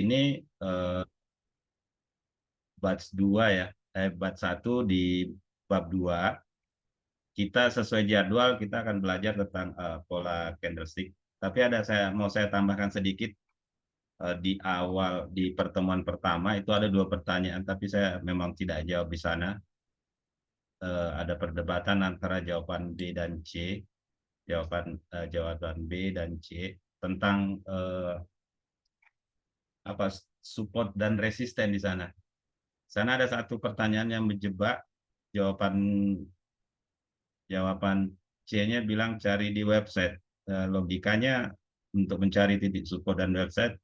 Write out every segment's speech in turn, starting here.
Ini batch 2 ya, batch 1 di bab 2. Kita sesuai jadwal kita akan belajar tentang pola candlestick. Tapi mau saya tambahkan sedikit di awal di pertemuan pertama itu ada 2 pertanyaan, tapi saya memang tidak jawab di sana. Ada perdebatan antara jawaban B dan C, jawaban B dan C tentang apa support dan resisten di sana. Sana ada satu pertanyaan yang menjebak. Jawaban jawaban C-nya bilang cari di website. Logikanya untuk mencari titik support dan website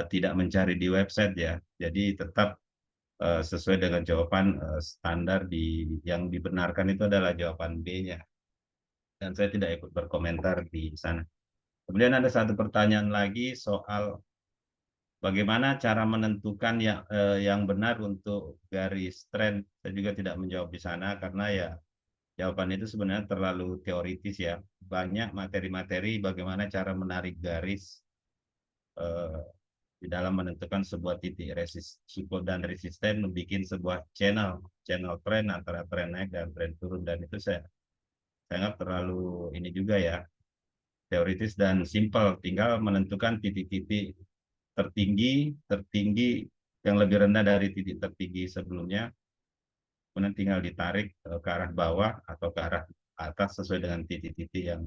tidak mencari di website ya. Jadi tetap sesuai dengan jawaban standar yang dibenarkan itu adalah jawaban B-nya. Dan saya tidak ikut berkomentar di sana. Kemudian ada satu pertanyaan lagi soal bagaimana cara menentukan yang benar untuk garis trend. Saya juga tidak menjawab di sana karena ya jawaban itu sebenarnya terlalu teoritis ya. Banyak materi-materi bagaimana cara menarik garis eh, di dalam menentukan sebuah titik support dan resisten, membuat sebuah channel trend antara tren naik dan tren turun, dan itu saya anggap terlalu ini juga ya, teoritis dan simpel. Tinggal menentukan titik-titik tertinggi yang lebih rendah dari titik tertinggi sebelumnya, kemudian tinggal ditarik ke arah bawah atau ke arah atas sesuai dengan titik-titik yang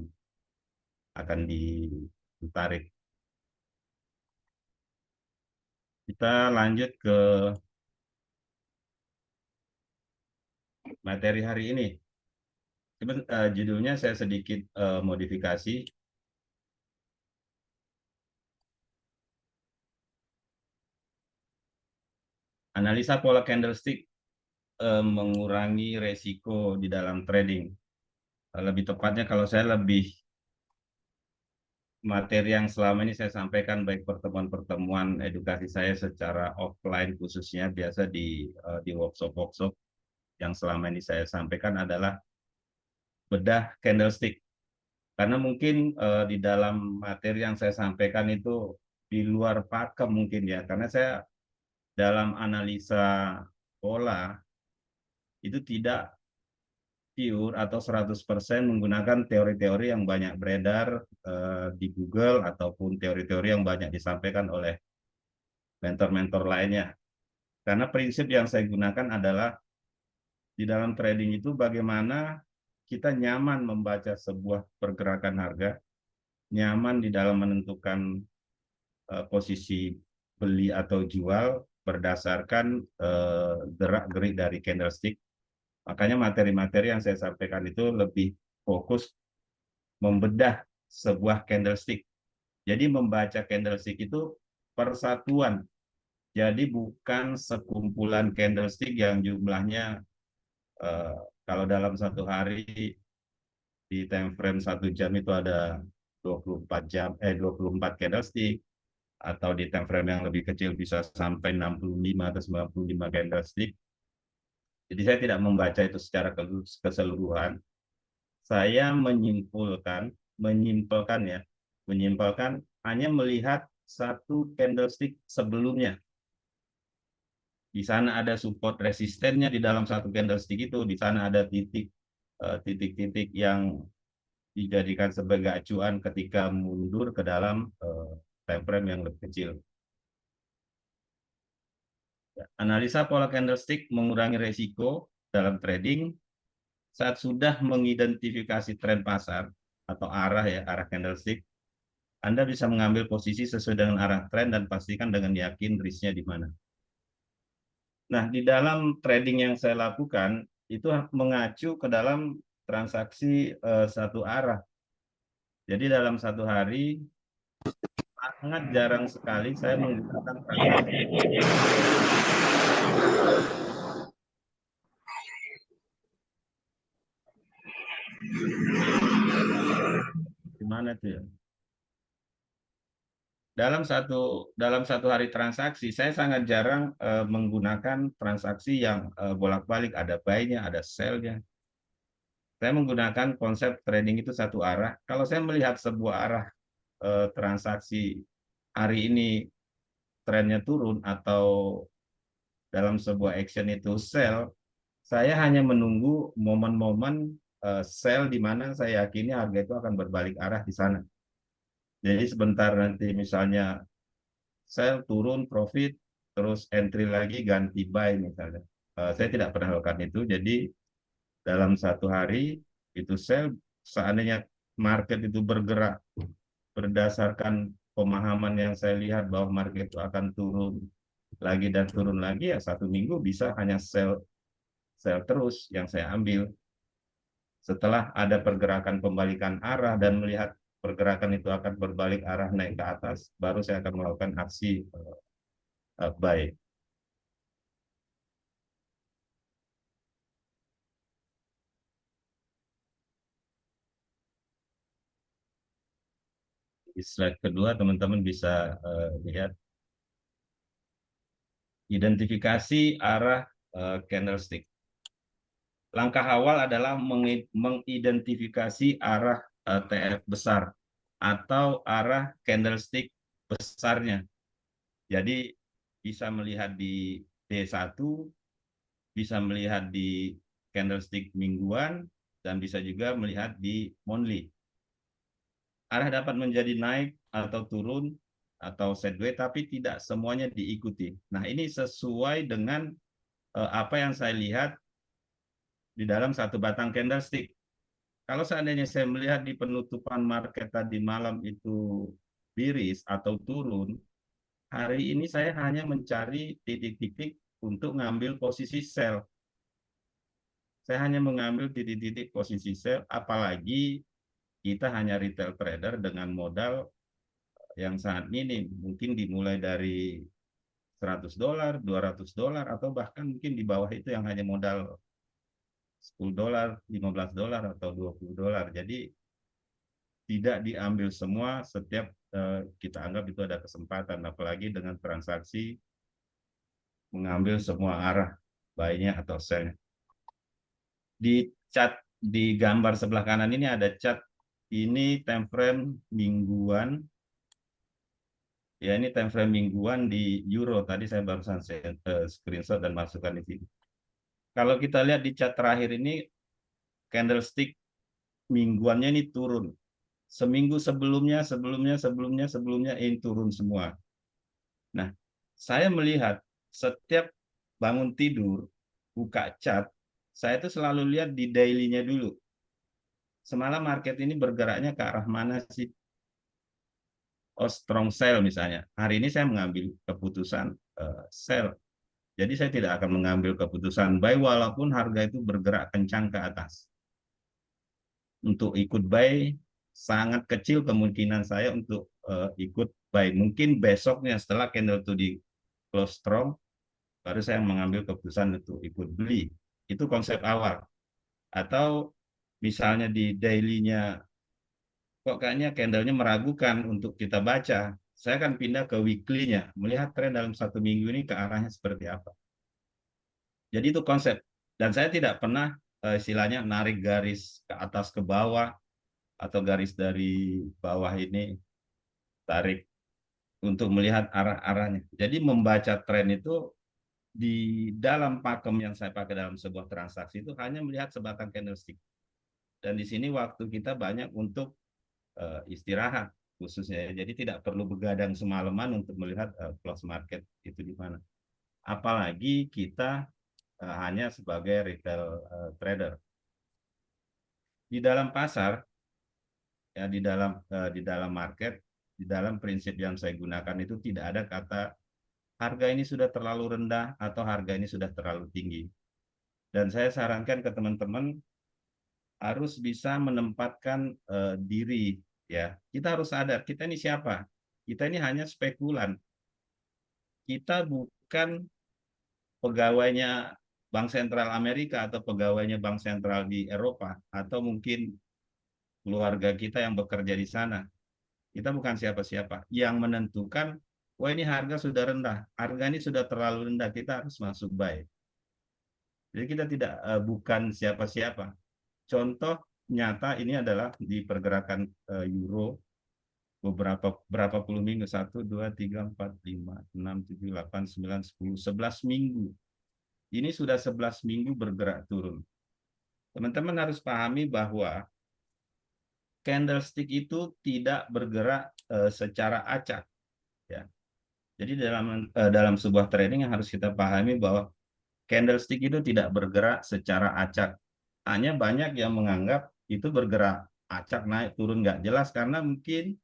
akan ditarik. Kita lanjut ke materi hari ini. Judulnya saya sedikit modifikasi. Analisa pola candlestick mengurangi resiko di dalam trading. Lebih tepatnya kalau saya lebih materi yang selama ini saya sampaikan, baik pertemuan-pertemuan edukasi saya secara offline khususnya biasa di workshop-workshop yang selama ini saya sampaikan adalah bedah candlestick. Karena mungkin di dalam materi yang saya sampaikan itu di luar pakem mungkin ya, karena saya dalam analisa pola itu tidak pure atau 100% menggunakan teori-teori yang banyak beredar di Google ataupun teori-teori yang banyak disampaikan oleh mentor-mentor lainnya. Karena prinsip yang saya gunakan adalah di dalam trading itu bagaimana kita nyaman membaca sebuah pergerakan harga, nyaman di dalam menentukan posisi beli atau jual berdasarkan gerak-gerik dari candlestick. Makanya materi-materi yang saya sampaikan itu lebih fokus membedah sebuah candlestick. Jadi membaca candlestick itu persatuan. Jadi bukan sekumpulan candlestick yang jumlahnya kalau dalam satu hari di time frame 1 jam itu ada 24 candlestick, atau di time frame yang lebih kecil bisa sampai 65 atau 95 candlestick. Jadi saya tidak membaca itu secara keseluruhan. Saya menyimpulkan hanya melihat satu candlestick sebelumnya. Di sana ada support resistennya di dalam satu candlestick itu, di sana ada titik-titik yang dijadikan sebagai acuan ketika mundur ke dalam time frame yang lebih kecil. Analisa pola candlestick mengurangi resiko dalam trading. Saat sudah mengidentifikasi tren pasar atau arah candlestick, Anda bisa mengambil posisi sesuai dengan arah tren dan pastikan dengan yakin risknya di mana. Nah, di dalam trading yang saya lakukan itu mengacu ke dalam transaksi satu arah. Jadi dalam satu hari sangat jarang sekali saya menggunakan transaksi. Di mana tuh ya? dalam satu hari transaksi, saya sangat jarang menggunakan transaksi yang bolak-balik, ada buy-nya, ada sell-nya. Saya menggunakan konsep trading itu satu arah. Kalau saya melihat sebuah arah transaksi hari ini trennya turun atau dalam sebuah action itu sell, saya hanya menunggu momen-momen sell di mana saya yakini harga itu akan berbalik arah di sana. Jadi sebentar nanti misalnya sell turun profit, terus entry lagi ganti buy misalnya. Saya tidak pernah lakukan itu. Jadi dalam satu hari itu sell, seandainya market itu bergerak berdasarkan pemahaman yang saya lihat bahwa market itu akan turun lagi dan turun lagi, ya satu minggu bisa hanya sell sell terus yang saya ambil. Setelah ada pergerakan pembalikan arah dan melihat pergerakan itu akan berbalik arah naik ke atas, baru saya akan melakukan aksi buy. Di slide kedua teman-teman bisa lihat identifikasi arah candlestick. Langkah awal adalah mengidentifikasi arah TF besar atau arah candlestick besarnya. Jadi bisa melihat di D1, bisa melihat di candlestick mingguan, dan bisa juga melihat di monthly. Arah dapat menjadi naik atau turun atau sideways, tapi tidak semuanya diikuti. Nah, ini sesuai dengan apa yang saya lihat di dalam satu batang candlestick. Kalau seandainya saya melihat di penutupan market tadi malam itu bearish atau turun, hari ini saya hanya mencari titik-titik untuk mengambil posisi sell. Saya hanya mengambil titik-titik posisi sell, apalagi kita hanya retail trader dengan modal yang sangat minim. Mungkin dimulai dari $100, $200, atau bahkan mungkin di bawah itu yang hanya modal $10, $15, atau $20. Jadi tidak diambil semua setiap kita anggap itu ada kesempatan, apalagi dengan transaksi mengambil semua arah buy-nya atau sell-nya. Di chart di gambar sebelah kanan ini ada chart, ini time frame mingguan. Ya, ini time frame mingguan di euro. Tadi saya barusan screenshot dan masukkan di sini. Kalau kita lihat di chart terakhir ini, candlestick mingguannya ini turun. Seminggu sebelumnya ini turun semua. Nah, saya melihat setiap bangun tidur, buka chart, saya itu selalu lihat di daily-nya dulu. Semalam market ini bergeraknya ke arah mana sih? Oh, strong sell misalnya. Hari ini saya mengambil keputusan sell. Jadi saya tidak akan mengambil keputusan buy walaupun harga itu bergerak kencang ke atas. Untuk ikut buy sangat kecil kemungkinan saya untuk ikut buy. Mungkin besoknya setelah candle itu di close strong, baru saya mengambil keputusan untuk ikut beli. Itu konsep awal. Atau misalnya di daily-nya kok kayaknya candle-nya meragukan untuk kita baca, saya akan pindah ke weekly-nya, melihat tren dalam satu minggu ini ke arahnya seperti apa. Jadi itu konsep. Dan saya tidak pernah istilahnya narik garis ke atas ke bawah atau garis dari bawah ini tarik untuk melihat arah-arahnya. Jadi membaca tren itu di dalam pakem yang saya pakai dalam sebuah transaksi itu hanya melihat sebatang candlestick. Dan di sini waktu kita banyak untuk istirahat khususnya. Jadi tidak perlu begadang semalaman untuk melihat close market itu di mana. Apalagi kita hanya sebagai retail trader. Di dalam pasar, ya di dalam market, di dalam prinsip yang saya gunakan itu tidak ada kata harga ini sudah terlalu rendah atau harga ini sudah terlalu tinggi. Dan saya sarankan ke teman-teman harus bisa menempatkan diri, ya. Kita harus sadar kita ini siapa. Kita ini hanya spekulan. Kita bukan pegawainya Bank Sentral Amerika atau pegawainya Bank Sentral di Eropa atau mungkin keluarga kita yang bekerja di sana. Kita bukan siapa-siapa. Yang menentukan, wah ini harga sudah rendah, harga ini sudah terlalu rendah, kita harus masuk buy. Jadi kita tidak bukan siapa-siapa. Contoh nyata ini adalah di pergerakan euro beberapa berapa puluh minggu, 1, 2, 3, 4, 5, 6, 7, 8, 9, 10, 11 minggu. Ini sudah 11 minggu bergerak turun. Teman-teman harus pahami bahwa candlestick itu tidak bergerak secara acak, ya. Jadi dalam sebuah trading yang harus kita pahami bahwa candlestick itu tidak bergerak secara acak. Hanya banyak yang menganggap itu bergerak acak, naik turun nggak jelas, karena mungkin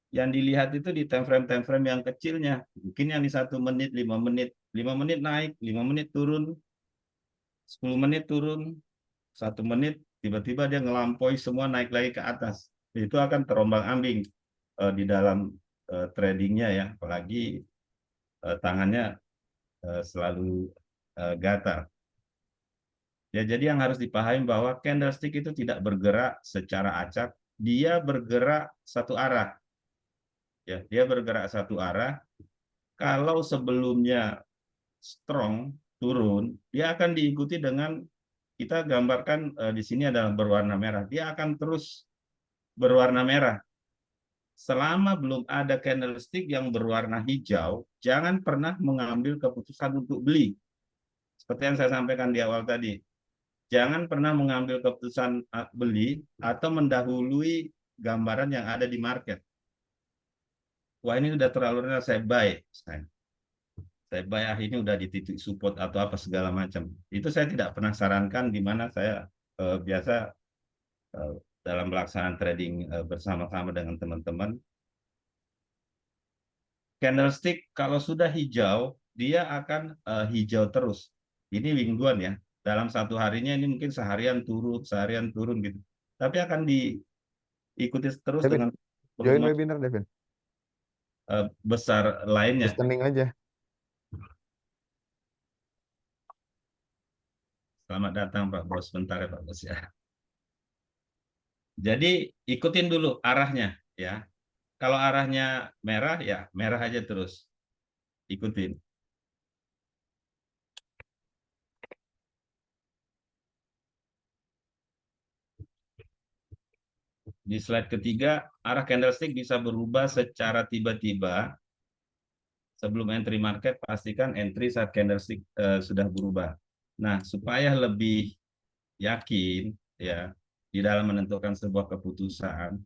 yang dilihat itu di time frame yang kecilnya. Mungkin yang di 1 menit, 5 menit, 5 menit naik, 5 menit turun, 10 menit turun, 1 menit tiba-tiba dia ngelampaui semua, naik lagi ke atas. Itu akan terombang-ambing di dalam tradingnya, ya, apalagi tangannya selalu gatal. Ya, jadi yang harus dipahami bahwa candlestick itu tidak bergerak secara acak, dia bergerak satu arah. Ya, dia bergerak satu arah. Kalau sebelumnya strong turun, dia akan diikuti dengan, kita gambarkan di sini adalah berwarna merah. Dia akan terus berwarna merah. Selama belum ada candlestick yang berwarna hijau, jangan pernah mengambil keputusan untuk beli. Seperti yang saya sampaikan di awal tadi. Jangan pernah mengambil keputusan beli atau mendahului gambaran yang ada di market. Wah, ini udah terlalu rendah, saya buy. Saya buy, ini udah di titik support atau apa segala macam. Itu saya tidak pernah sarankan, di mana saya biasa dalam pelaksanaan trading bersama-sama dengan teman-teman. Candlestick kalau sudah hijau, dia akan hijau terus. Ini mingguan ya. Dalam satu harinya ini mungkin seharian turun gitu. Tapi akan diikuti terus Devin, dengan join volume webinar Devin. besar lainnya. Listening aja. Selamat datang Pak Bos, sebentar ya Pak Bos ya. Jadi ikutin dulu arahnya ya. Kalau arahnya merah ya merah aja terus. Ikutin. Di slide ketiga, arah candlestick bisa berubah secara tiba-tiba. Sebelum entry market, pastikan entry saat candlestick sudah berubah. Nah, supaya lebih yakin ya di dalam menentukan sebuah keputusan,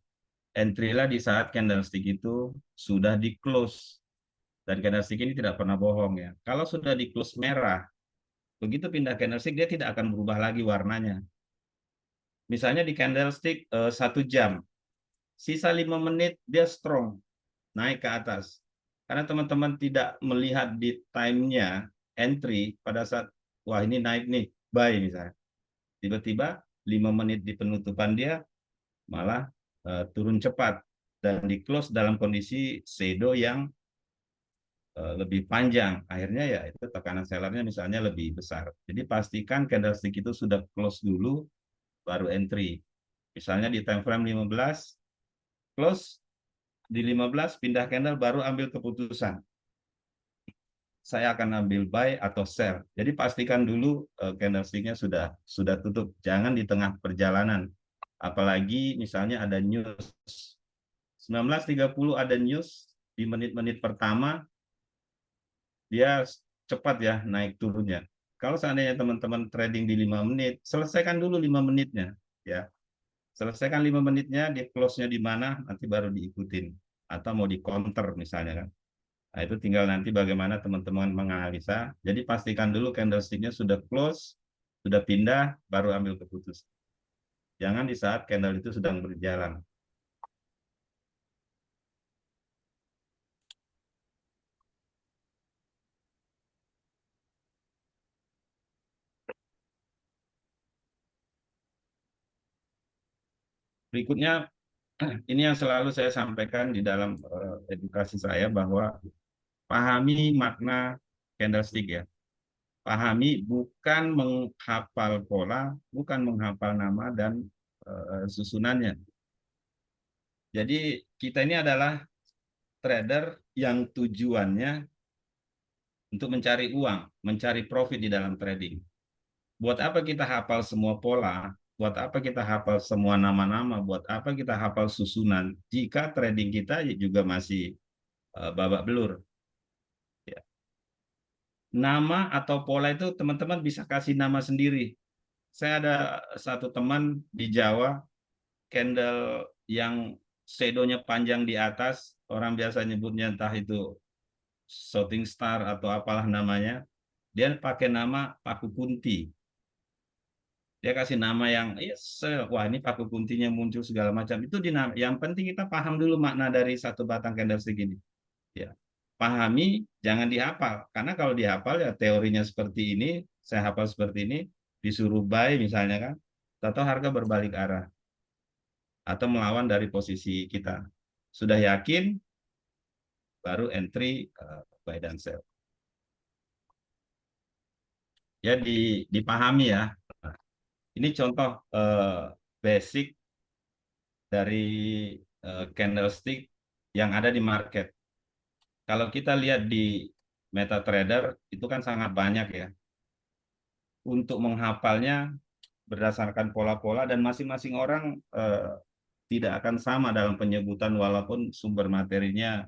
entry lah di saat candlestick itu sudah di close. Dan candlestick ini tidak pernah bohong ya. Kalau sudah di close merah, begitu pindah candlestick dia tidak akan berubah lagi warnanya. Misalnya di candlestick 1 jam, sisa 5 menit dia strong, naik ke atas. Karena teman-teman tidak melihat di time-nya entry pada saat, wah ini naik nih, buy misalnya. Tiba-tiba 5 menit di penutupan dia malah turun cepat. Dan di close dalam kondisi shadow yang lebih panjang. Akhirnya ya itu tekanan sellernya misalnya lebih besar. Jadi pastikan candlestick itu sudah close dulu, baru entry. Misalnya di time frame 15, close di 15, pindah candle, baru ambil keputusan. Saya akan ambil buy atau sell. Jadi pastikan dulu candlestick-nya sudah tutup. Jangan di tengah perjalanan. Apalagi misalnya ada news. 19.30 ada news, di menit-menit pertama dia cepat ya naik turunnya. Kalau seandainya teman-teman trading di 5 menit, selesaikan dulu 5 menitnya. Ya, selesaikan 5 menitnya, di close-nya di mana, nanti baru diikutin. Atau mau di counter misalnya kan. Nah, itu tinggal nanti bagaimana teman-teman menganalisa. Jadi pastikan dulu candlestick-nya sudah close, sudah pindah, baru ambil keputusan. Jangan di saat candle itu sedang berjalan. Berikutnya, ini yang selalu saya sampaikan di dalam edukasi saya, bahwa pahami makna candlestick ya. Pahami, bukan menghafal pola, bukan menghafal nama dan susunannya. Jadi kita ini adalah trader yang tujuannya untuk mencari uang, mencari profit di dalam trading. Buat apa kita hafal semua pola? Buat apa kita hafal semua nama-nama? Buat apa kita hafal susunan? Jika trading kita juga masih babak belur. Ya. Nama atau pola itu teman-teman bisa kasih nama sendiri. Saya ada satu teman di Jawa, candle yang shadownya panjang di atas, orang biasa nyebutnya entah itu shooting star atau apalah namanya. Dia pakai nama Paku Kunti. Dia kasih nama yang wah ini Paku Kuntinya muncul segala macam. Itu yang penting kita paham dulu makna dari satu batang candlestick ini. Ya. Pahami, jangan dihafal. Karena kalau dihafal ya teorinya seperti ini, saya hafal seperti ini, disuruh buy misalnya kan, atau harga berbalik arah atau melawan dari posisi kita. Sudah yakin, baru entry buy dan sell. Ya dipahami ya. Nah, ini contoh basic dari candlestick yang ada di market. Kalau kita lihat di MetaTrader itu kan sangat banyak ya. Untuk menghafalnya berdasarkan pola-pola dan masing-masing orang tidak akan sama dalam penyebutan walaupun sumber materinya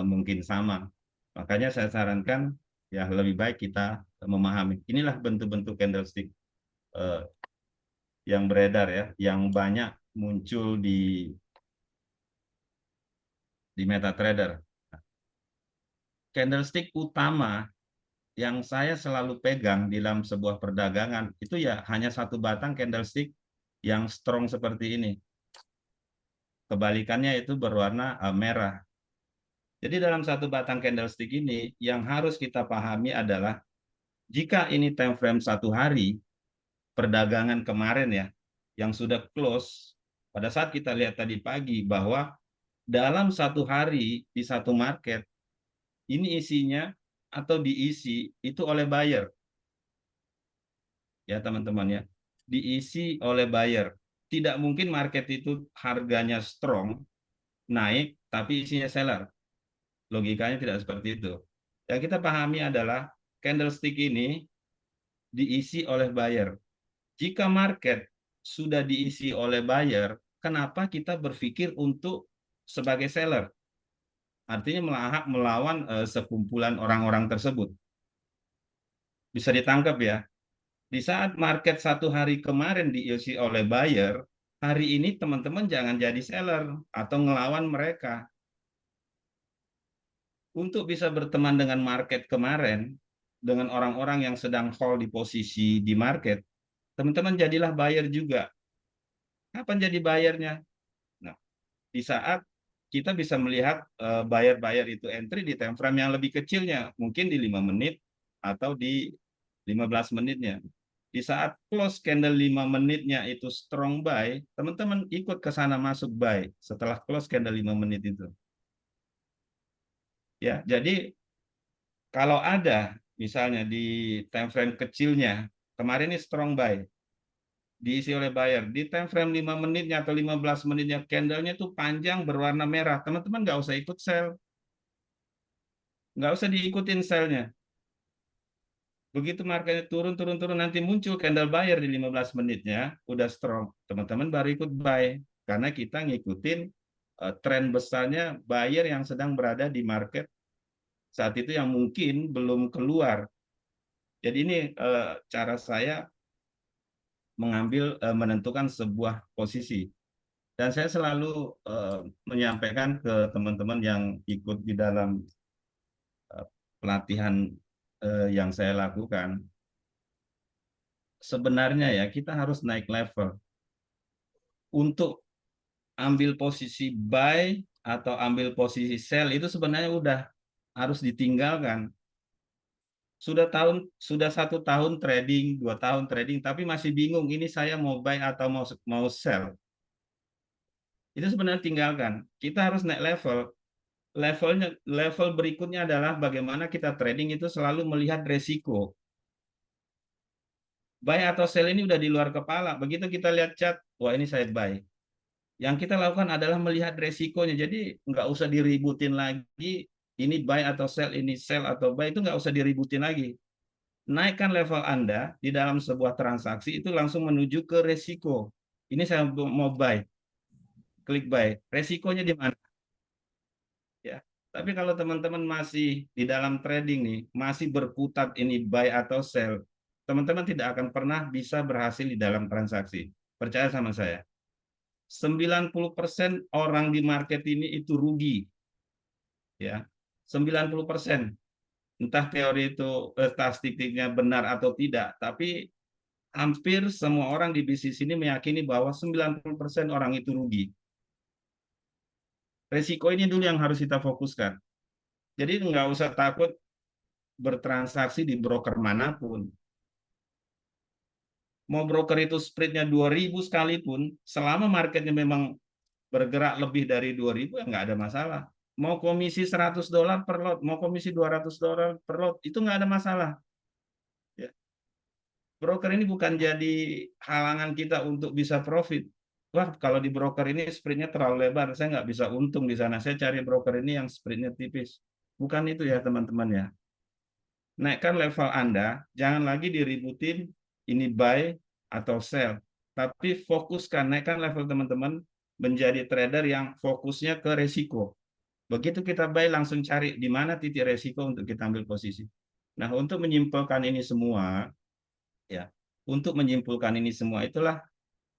mungkin sama. Makanya saya sarankan ya lebih baik kita memahami. Inilah bentuk-bentuk candlestick yang beredar ya, yang banyak muncul di MetaTrader. Candlestick utama yang saya selalu pegang di dalam sebuah perdagangan itu ya hanya satu batang candlestick yang strong seperti ini. Kebalikannya itu berwarna merah. Jadi dalam satu batang candlestick ini yang harus kita pahami adalah jika ini time frame satu hari, perdagangan kemarin ya, yang sudah close, pada saat kita lihat tadi pagi bahwa dalam satu hari di satu market, ini isinya atau diisi itu oleh buyer. Ya teman-teman ya, diisi oleh buyer. Tidak mungkin market itu harganya strong, naik, tapi isinya seller. Logikanya tidak seperti itu. Yang kita pahami adalah candlestick ini diisi oleh buyer. Jika market sudah diisi oleh buyer, kenapa kita berpikir untuk sebagai seller? Artinya melawan sekumpulan orang-orang tersebut. Bisa ditangkap ya. Di saat market satu hari kemarin diisi oleh buyer, hari ini teman-teman jangan jadi seller atau ngelawan mereka. Untuk bisa berteman dengan market kemarin, dengan orang-orang yang sedang hold di posisi di market, teman-teman jadilah buyer juga. Kapan jadi buyernya? Nah, di saat kita bisa melihat buyer-buyer itu entry di time frame yang lebih kecilnya, mungkin di 5 menit atau di 15 menitnya. Di saat close candle 5 menitnya itu strong buy, teman-teman ikut ke sana masuk buy setelah close candle 5 menit itu. Ya, jadi kalau ada misalnya di time frame kecilnya, kemarin ini strong buy, diisi oleh buyer. Di time frame 5 menitnya atau 15 menitnya, candlenya itu panjang berwarna merah. Teman-teman nggak usah ikut sell. Nggak usah diikutin sellnya. Begitu marketnya turun, nanti muncul candle buyer di 15 menitnya, udah strong. Teman-teman baru ikut buy. Karena kita ngikutin tren besarnya buyer yang sedang berada di market saat itu yang mungkin belum keluar. Jadi ini cara saya menentukan sebuah posisi. Dan saya selalu menyampaikan ke teman-teman yang ikut di dalam pelatihan yang saya lakukan, sebenarnya ya kita harus naik level. Untuk ambil posisi buy atau ambil posisi sell itu sebenarnya udah harus ditinggalkan. Sudah 1 tahun trading, 2 tahun trading, tapi masih bingung ini saya mau buy atau mau sell. Itu sebenarnya tinggalkan. Kita harus naik level. Level berikutnya adalah bagaimana kita trading itu selalu melihat resiko. Buy atau sell ini udah di luar kepala. Begitu kita lihat chart, wah ini saya buy. Yang kita lakukan adalah melihat resikonya. Jadi nggak usah diributin lagi, ini buy atau sell, ini sell atau buy, itu nggak usah diributin lagi. Naikkan level Anda di dalam sebuah transaksi itu langsung menuju ke resiko. Ini saya mau buy, klik buy. Resikonya di mana? Ya. Tapi kalau teman-teman masih di dalam trading nih, masih berkutat ini buy atau sell, teman-teman tidak akan pernah bisa berhasil di dalam transaksi. Percaya sama saya. 90% orang di market ini itu rugi, ya. 90%. Entah teori itu statistiknya benar atau tidak, tapi hampir semua orang di bisnis ini meyakini bahwa 90% orang itu rugi. Resiko ini dulu yang harus kita fokuskan. Jadi nggak usah takut bertransaksi di broker manapun. Mau broker itu spreadnya 2.000 sekalipun, selama marketnya memang bergerak lebih dari 2.000, ya nggak ada masalah. Mau komisi $100 per lot, mau komisi $200 per lot, itu nggak ada masalah. Ya. Broker ini bukan jadi halangan kita untuk bisa profit. Wah, kalau di broker ini spreadnya terlalu lebar, saya nggak bisa untung di sana. Saya cari broker ini yang spreadnya tipis. Bukan itu ya teman-teman ya. Naikkan level Anda, jangan lagi diributin ini buy atau sell. Tapi fokuskan, naikkan level teman-teman menjadi trader yang fokusnya ke resiko. Begitu kita buy, langsung cari di mana titik resiko untuk kita ambil posisi. Nah, untuk menyimpulkan ini semua, ya, untuk menyimpulkan ini semua, itulah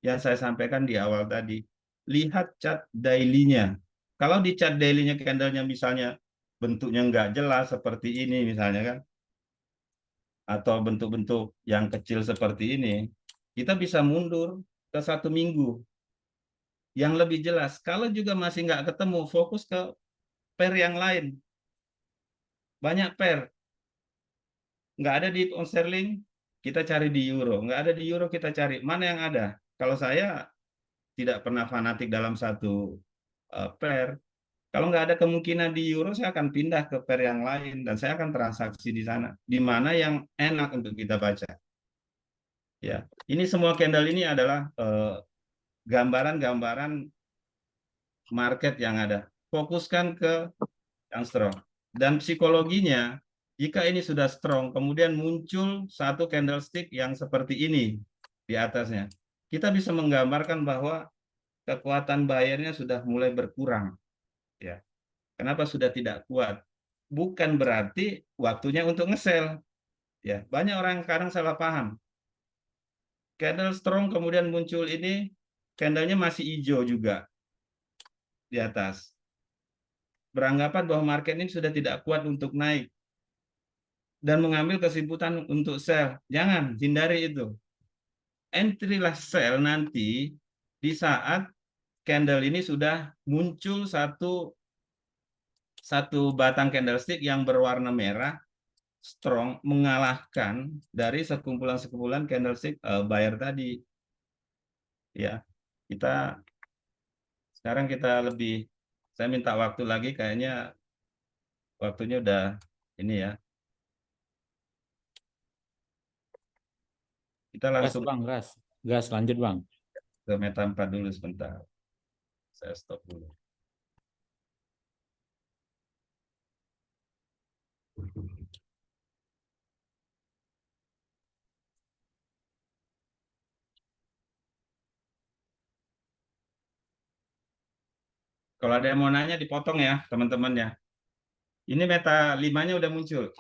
yang saya sampaikan di awal tadi. Lihat chart daily-nya. Kalau di chart daily-nya candle-nya misalnya bentuknya nggak jelas seperti ini misalnya kan, atau bentuk-bentuk yang kecil seperti ini, kita bisa mundur ke 1 minggu yang lebih jelas. Kalau juga masih nggak ketemu, fokus ke pair yang lain. Banyak pair. Nggak ada di pound sterling, kita cari di euro. Nggak ada di euro, kita cari. Mana yang ada? Kalau saya tidak pernah fanatik dalam satu pair. Kalau nggak ada kemungkinan di euro, saya akan pindah ke pair yang lain. Dan saya akan transaksi di sana. Di mana yang enak untuk kita baca. Ya, ini semua candle ini adalah gambaran-gambaran market yang ada. Fokuskan ke yang strong. Dan psikologinya, jika ini sudah strong, kemudian muncul satu candlestick yang seperti ini di atasnya, kita bisa menggambarkan bahwa kekuatan bayarnya sudah mulai berkurang. Ya, kenapa sudah tidak kuat? Bukan berarti waktunya untuk nge-sell. Ya, banyak orang sekarang salah paham. Candle strong kemudian muncul ini, candlenya masih hijau juga di atas. Beranggapan bahwa market ini sudah tidak kuat untuk naik dan mengambil kesimpulan untuk sell. Jangan, hindari itu. Entry-lah sell nanti di saat candle ini sudah muncul satu batang candlestick yang berwarna merah strong mengalahkan dari sekumpulan-sekumpulan candlestick buyer tadi. Ya, kita sekarang kita lebih, saya minta waktu lagi, kayaknya waktunya udah ini ya. Kita Gas langsung bang, gas, gas lanjut bang. ke meta 4 dulu sebentar. Saya stop dulu. Kalau ada yang mau nanya dipotong ya teman-teman ya. Ini meta 5-nya udah muncul.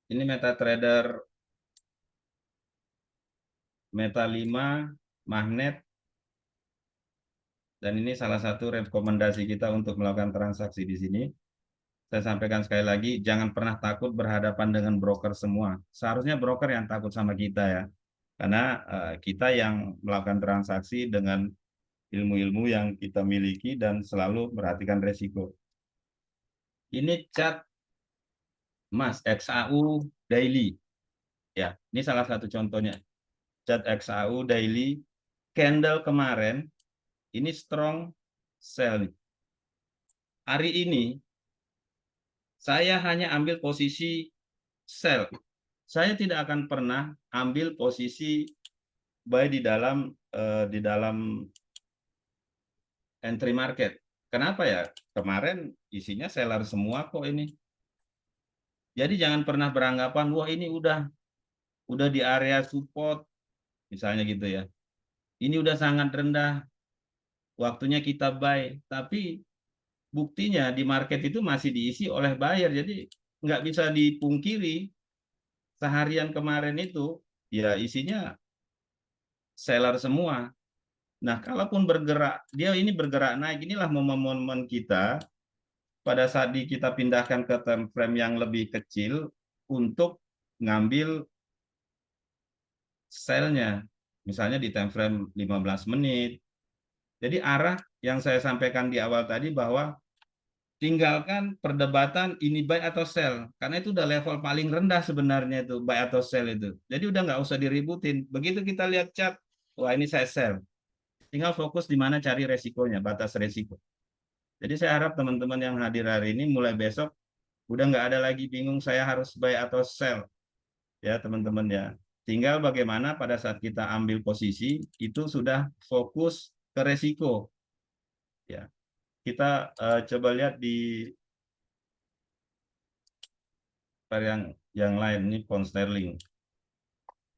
Ini meta trader meta 5 magnet, dan ini salah satu rekomendasi kita untuk melakukan transaksi di sini. Saya sampaikan sekali lagi, jangan pernah takut berhadapan dengan broker semua. Seharusnya broker yang takut sama kita ya. Karena kita yang melakukan transaksi dengan ilmu-ilmu yang kita miliki dan selalu perhatikan resiko. Ini chart Mas XAU daily. Ya, ini salah satu contohnya. Chart XAU daily, candle kemarin ini strong sell. Hari ini saya hanya ambil posisi sell. Saya tidak akan pernah ambil posisi buy di dalam entry market. Kenapa ya? Kemarin isinya seller semua kok ini. Jadi jangan pernah beranggapan wah ini udah di area support misalnya gitu ya. Ini udah sangat rendah, waktunya kita buy. Tapi buktinya di market itu masih diisi oleh buyer. Jadi nggak bisa dipungkiri seharian kemarin itu ya isinya seller semua. Nah, kalaupun bergerak, dia ini bergerak naik, inilah momen-momen kita pada saat kita pindahkan ke time frame yang lebih kecil untuk ngambil sell-nya. Misalnya di time frame 15 menit. Jadi arah yang saya sampaikan di awal tadi bahwa tinggalkan perdebatan ini buy atau sell. Karena itu udah level paling rendah sebenarnya itu, buy atau sell itu. Jadi udah nggak usah diributin. Begitu kita lihat chart, wah ini saya sell. Tinggal fokus di mana cari resikonya, batas resiko. Jadi saya harap teman-teman yang hadir hari ini mulai besok udah nggak ada lagi bingung saya harus buy atau sell. Ya teman-teman ya. Tinggal bagaimana pada saat kita ambil posisi itu sudah fokus ke resiko. Ya, kita coba lihat di yang lain ini pound sterling.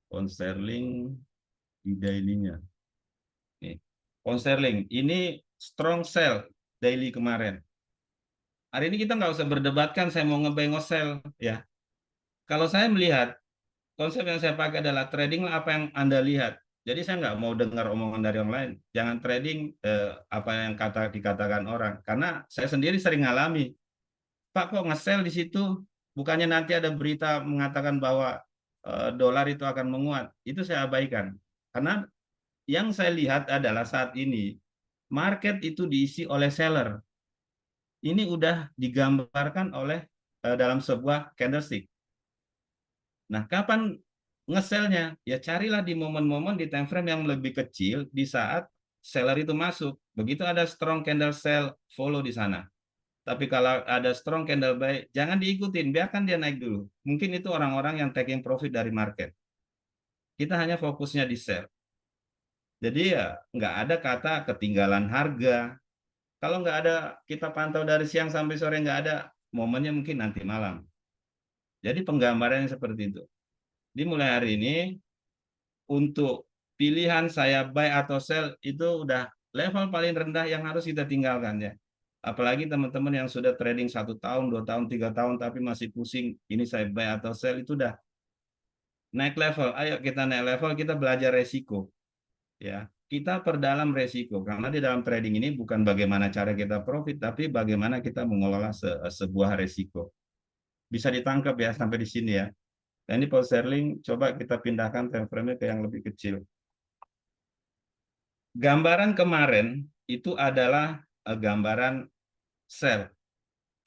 Pound sterling di daily-nya. Nih. Pound sterling ini strong sell daily kemarin. Hari ini kita nggak usah berdebatkan saya mau nge-buy sell ya. Kalau saya melihat konsep yang saya pakai adalah trading lah apa yang Anda lihat. Jadi saya nggak mau dengar omongan dari orang lain. Jangan trading apa yang dikatakan orang. Karena saya sendiri sering ngalami. Pak kok nge-sell di situ? Bukannya nanti ada berita mengatakan bahwa dolar itu akan menguat. Itu saya abaikan. Karena yang saya lihat adalah saat ini market itu diisi oleh seller. Ini udah digambarkan oleh dalam sebuah candlestick. Nah, kapan nge-sell-nya? Ya carilah di momen-momen di time frame yang lebih kecil di saat seller itu masuk. Begitu ada strong candle sell, follow di sana. Tapi kalau ada strong candle buy, jangan diikutin, biarkan dia naik dulu. Mungkin itu orang-orang yang taking profit dari market. Kita hanya fokusnya di sell. Jadi ya nggak ada kata ketinggalan harga. Kalau nggak ada, kita pantau dari siang sampai sore nggak ada, momennya mungkin nanti malam. Jadi penggambarannya seperti itu. Dimulai hari ini, untuk pilihan saya buy atau sell itu udah level paling rendah yang harus kita tinggalkan ya. Apalagi teman-teman yang sudah trading 1 tahun, 2 tahun, 3 tahun tapi masih pusing, ini saya buy atau sell itu udah naik level. Ayo kita naik level, kita belajar resiko ya. Kita perdalam resiko karena di dalam trading ini bukan bagaimana cara kita profit, tapi bagaimana kita mengelola sebuah resiko. Bisa ditangkap ya sampai di sini ya. Dan ini pound sterling coba kita pindahkan time frame-nya ke yang lebih kecil. Gambaran kemarin itu adalah gambaran sell.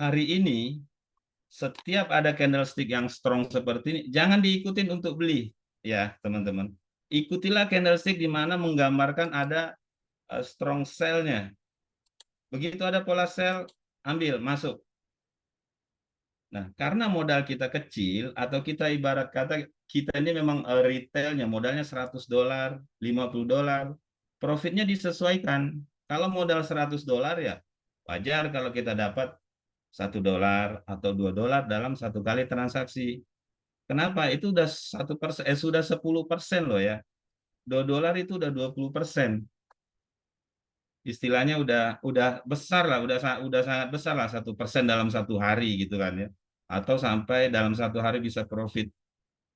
Hari ini setiap ada candlestick yang strong seperti ini, jangan diikutin untuk beli ya teman-teman. Ikutilah candlestick di mana menggambarkan ada strong sell-nya. Begitu ada pola sell, ambil, masuk. Nah, karena modal kita kecil atau kita ibarat kata kita ini memang retailnya modalnya $100, $50, profitnya disesuaikan. Kalau modal $100 ya wajar kalau kita dapat $1 atau $2 dalam satu kali transaksi. Kenapa? Itu udah 1%, sudah 10% loh ya. $2 itu udah 20%. Istilahnya udah besar lah, udah sangat besar lah 1% dalam satu hari gitu kan ya. Atau sampai dalam satu hari bisa profit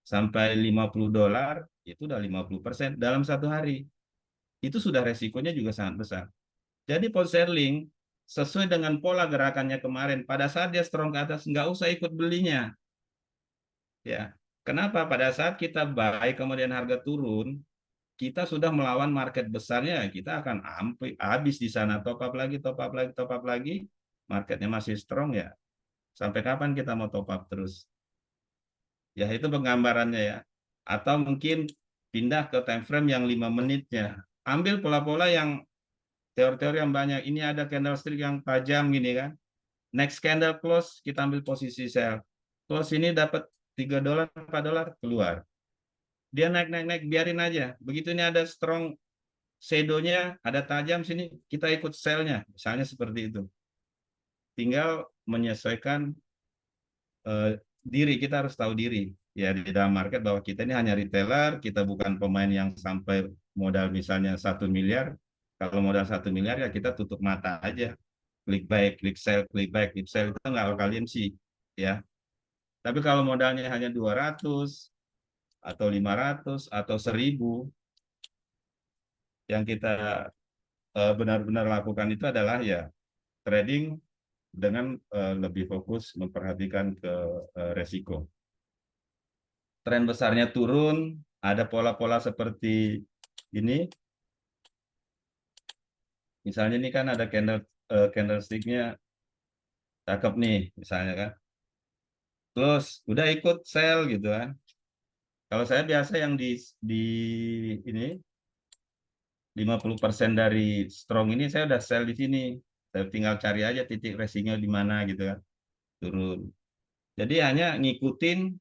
sampai $50, itu udah 50% dalam satu hari. Itu sudah resikonya juga sangat besar. Jadi pound sterling sesuai dengan pola gerakannya kemarin, pada saat dia strong ke atas, nggak usah ikut belinya. Ya, kenapa? Pada saat kita buy kemudian harga turun, kita sudah melawan market besarnya, kita akan habis di sana, top up lagi, top up lagi, top up lagi, marketnya masih strong ya. Sampai kapan kita mau top up terus? Ya itu penggambarannya ya. Atau mungkin pindah ke time frame yang 5 menitnya. Ambil pola-pola yang teori-teori yang banyak. Ini ada candlestick yang tajam gini kan. Next candle close, kita ambil posisi sell. Close ini dapat $3, $4, keluar. Dia naik, biarin aja. Begitu ini ada strong shadow-nya ada tajam sini, kita ikut sell-nya, misalnya seperti itu. Tinggal menyesuaikan diri, kita harus tahu diri ya di dalam market bahwa kita ini hanya retailer, kita bukan pemain yang sampai modal misalnya 1 miliar. Kalau modal 1 miliar ya kita tutup mata aja, klik buy, klik sell, klik buy, klik sell, itu nggak kalian sih ya. Tapi kalau modalnya hanya 200 atau 500 atau 1.000, yang kita benar-benar lakukan itu adalah ya trading dengan lebih fokus memperhatikan ke resiko. Tren besarnya turun, ada pola-pola seperti ini. Misalnya ini kan ada candlestick-nya cakep nih, misalnya kan. Terus udah ikut sell gitu kan. Kalau saya biasa yang di ini 50% dari strong ini saya udah sell di sini. Saya tinggal cari aja titik resikonya di mana gitu kan. Turun. Jadi hanya ngikutin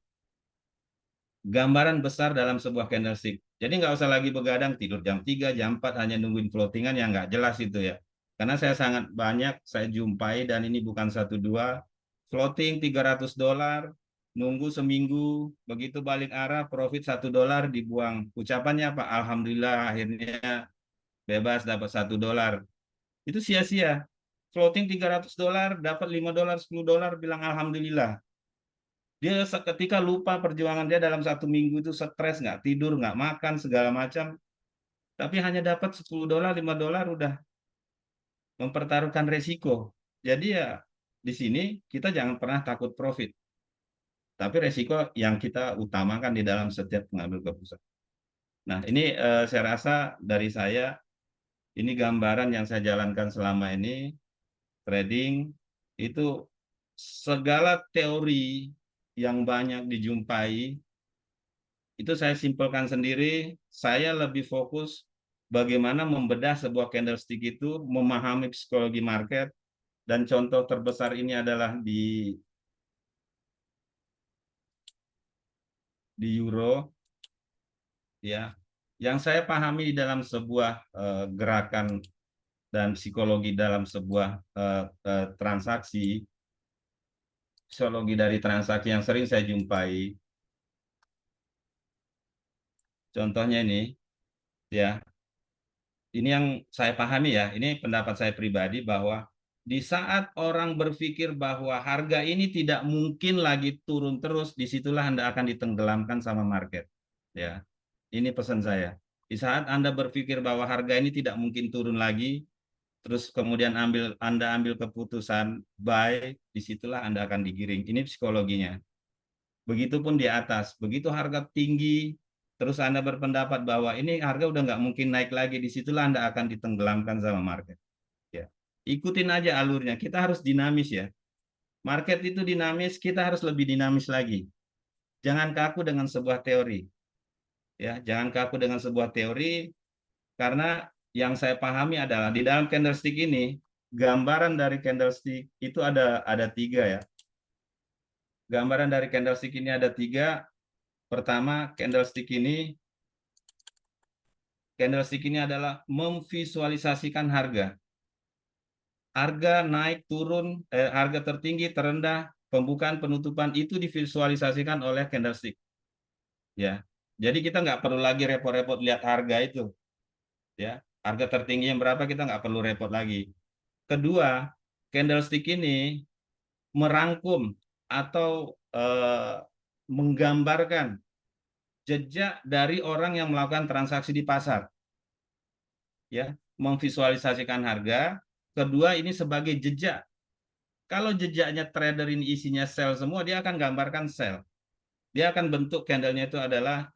gambaran besar dalam sebuah candlestick. Jadi nggak usah lagi begadang tidur jam 3, jam 4 hanya nungguin floatingan yang nggak jelas itu ya. Karena saya sangat banyak saya jumpai dan ini bukan satu dua floating $300 nunggu seminggu begitu balik arah profit $1 dibuang. Ucapannya apa? Alhamdulillah akhirnya bebas dapat $1. Itu sia-sia. Floating $300 dapat $5, $10 bilang alhamdulillah. Dia seketika lupa perjuangan dia dalam 1 minggu itu stres, nggak tidur, nggak makan, segala macam. Tapi hanya dapat $10, $5 udah mempertaruhkan resiko. Jadi ya di sini kita jangan pernah takut profit. Tapi resiko yang kita utamakan di dalam setiap pengambil keputusan. Nah ini saya rasa dari saya, ini gambaran yang saya jalankan selama ini, trading, itu segala teori yang banyak dijumpai, itu saya simpelkan sendiri, saya lebih fokus bagaimana membedah sebuah candlestick itu, memahami psikologi market, dan contoh terbesar ini adalah di euro, ya. Yang saya pahami dalam sebuah gerakan dan psikologi dalam sebuah transaksi, psikologi dari transaksi yang sering saya jumpai, contohnya ini, ya. Ini yang saya pahami ya, ini pendapat saya pribadi bahwa di saat orang berpikir bahwa harga ini tidak mungkin lagi turun terus, disitulah Anda akan ditenggelamkan sama market. Ya, ini pesan saya. Di saat Anda berpikir bahwa harga ini tidak mungkin turun lagi, terus kemudian Anda ambil keputusan buy, disitulah Anda akan digiring. Ini psikologinya. Begitupun di atas, begitu harga tinggi, terus Anda berpendapat bahwa ini harga udah nggak mungkin naik lagi, disitulah Anda akan ditenggelamkan sama market. Ya, ikutin aja alurnya. Kita harus dinamis ya. Market itu dinamis, kita harus lebih dinamis lagi. Jangan kaku dengan sebuah teori. Ya, jangan kaku dengan sebuah teori, karena yang saya pahami adalah di dalam candlestick ini, gambaran dari candlestick itu ada tiga ya. Gambaran dari candlestick ini ada tiga. Pertama, candlestick ini adalah memvisualisasikan harga. Harga naik turun, harga tertinggi, terendah, pembukaan, penutupan itu divisualisasikan oleh candlestick. Ya, jadi kita nggak perlu lagi repot-repot lihat harga itu. Ya, harga tertinggi yang berapa kita nggak perlu repot lagi. Kedua, candlestick ini merangkum atau menggambarkan jejak dari orang yang melakukan transaksi di pasar. Ya, memvisualisasikan harga. Kedua, ini sebagai jejak. Kalau jejaknya trader ini isinya sell semua, dia akan gambarkan sell. Dia akan bentuk candlenya itu adalah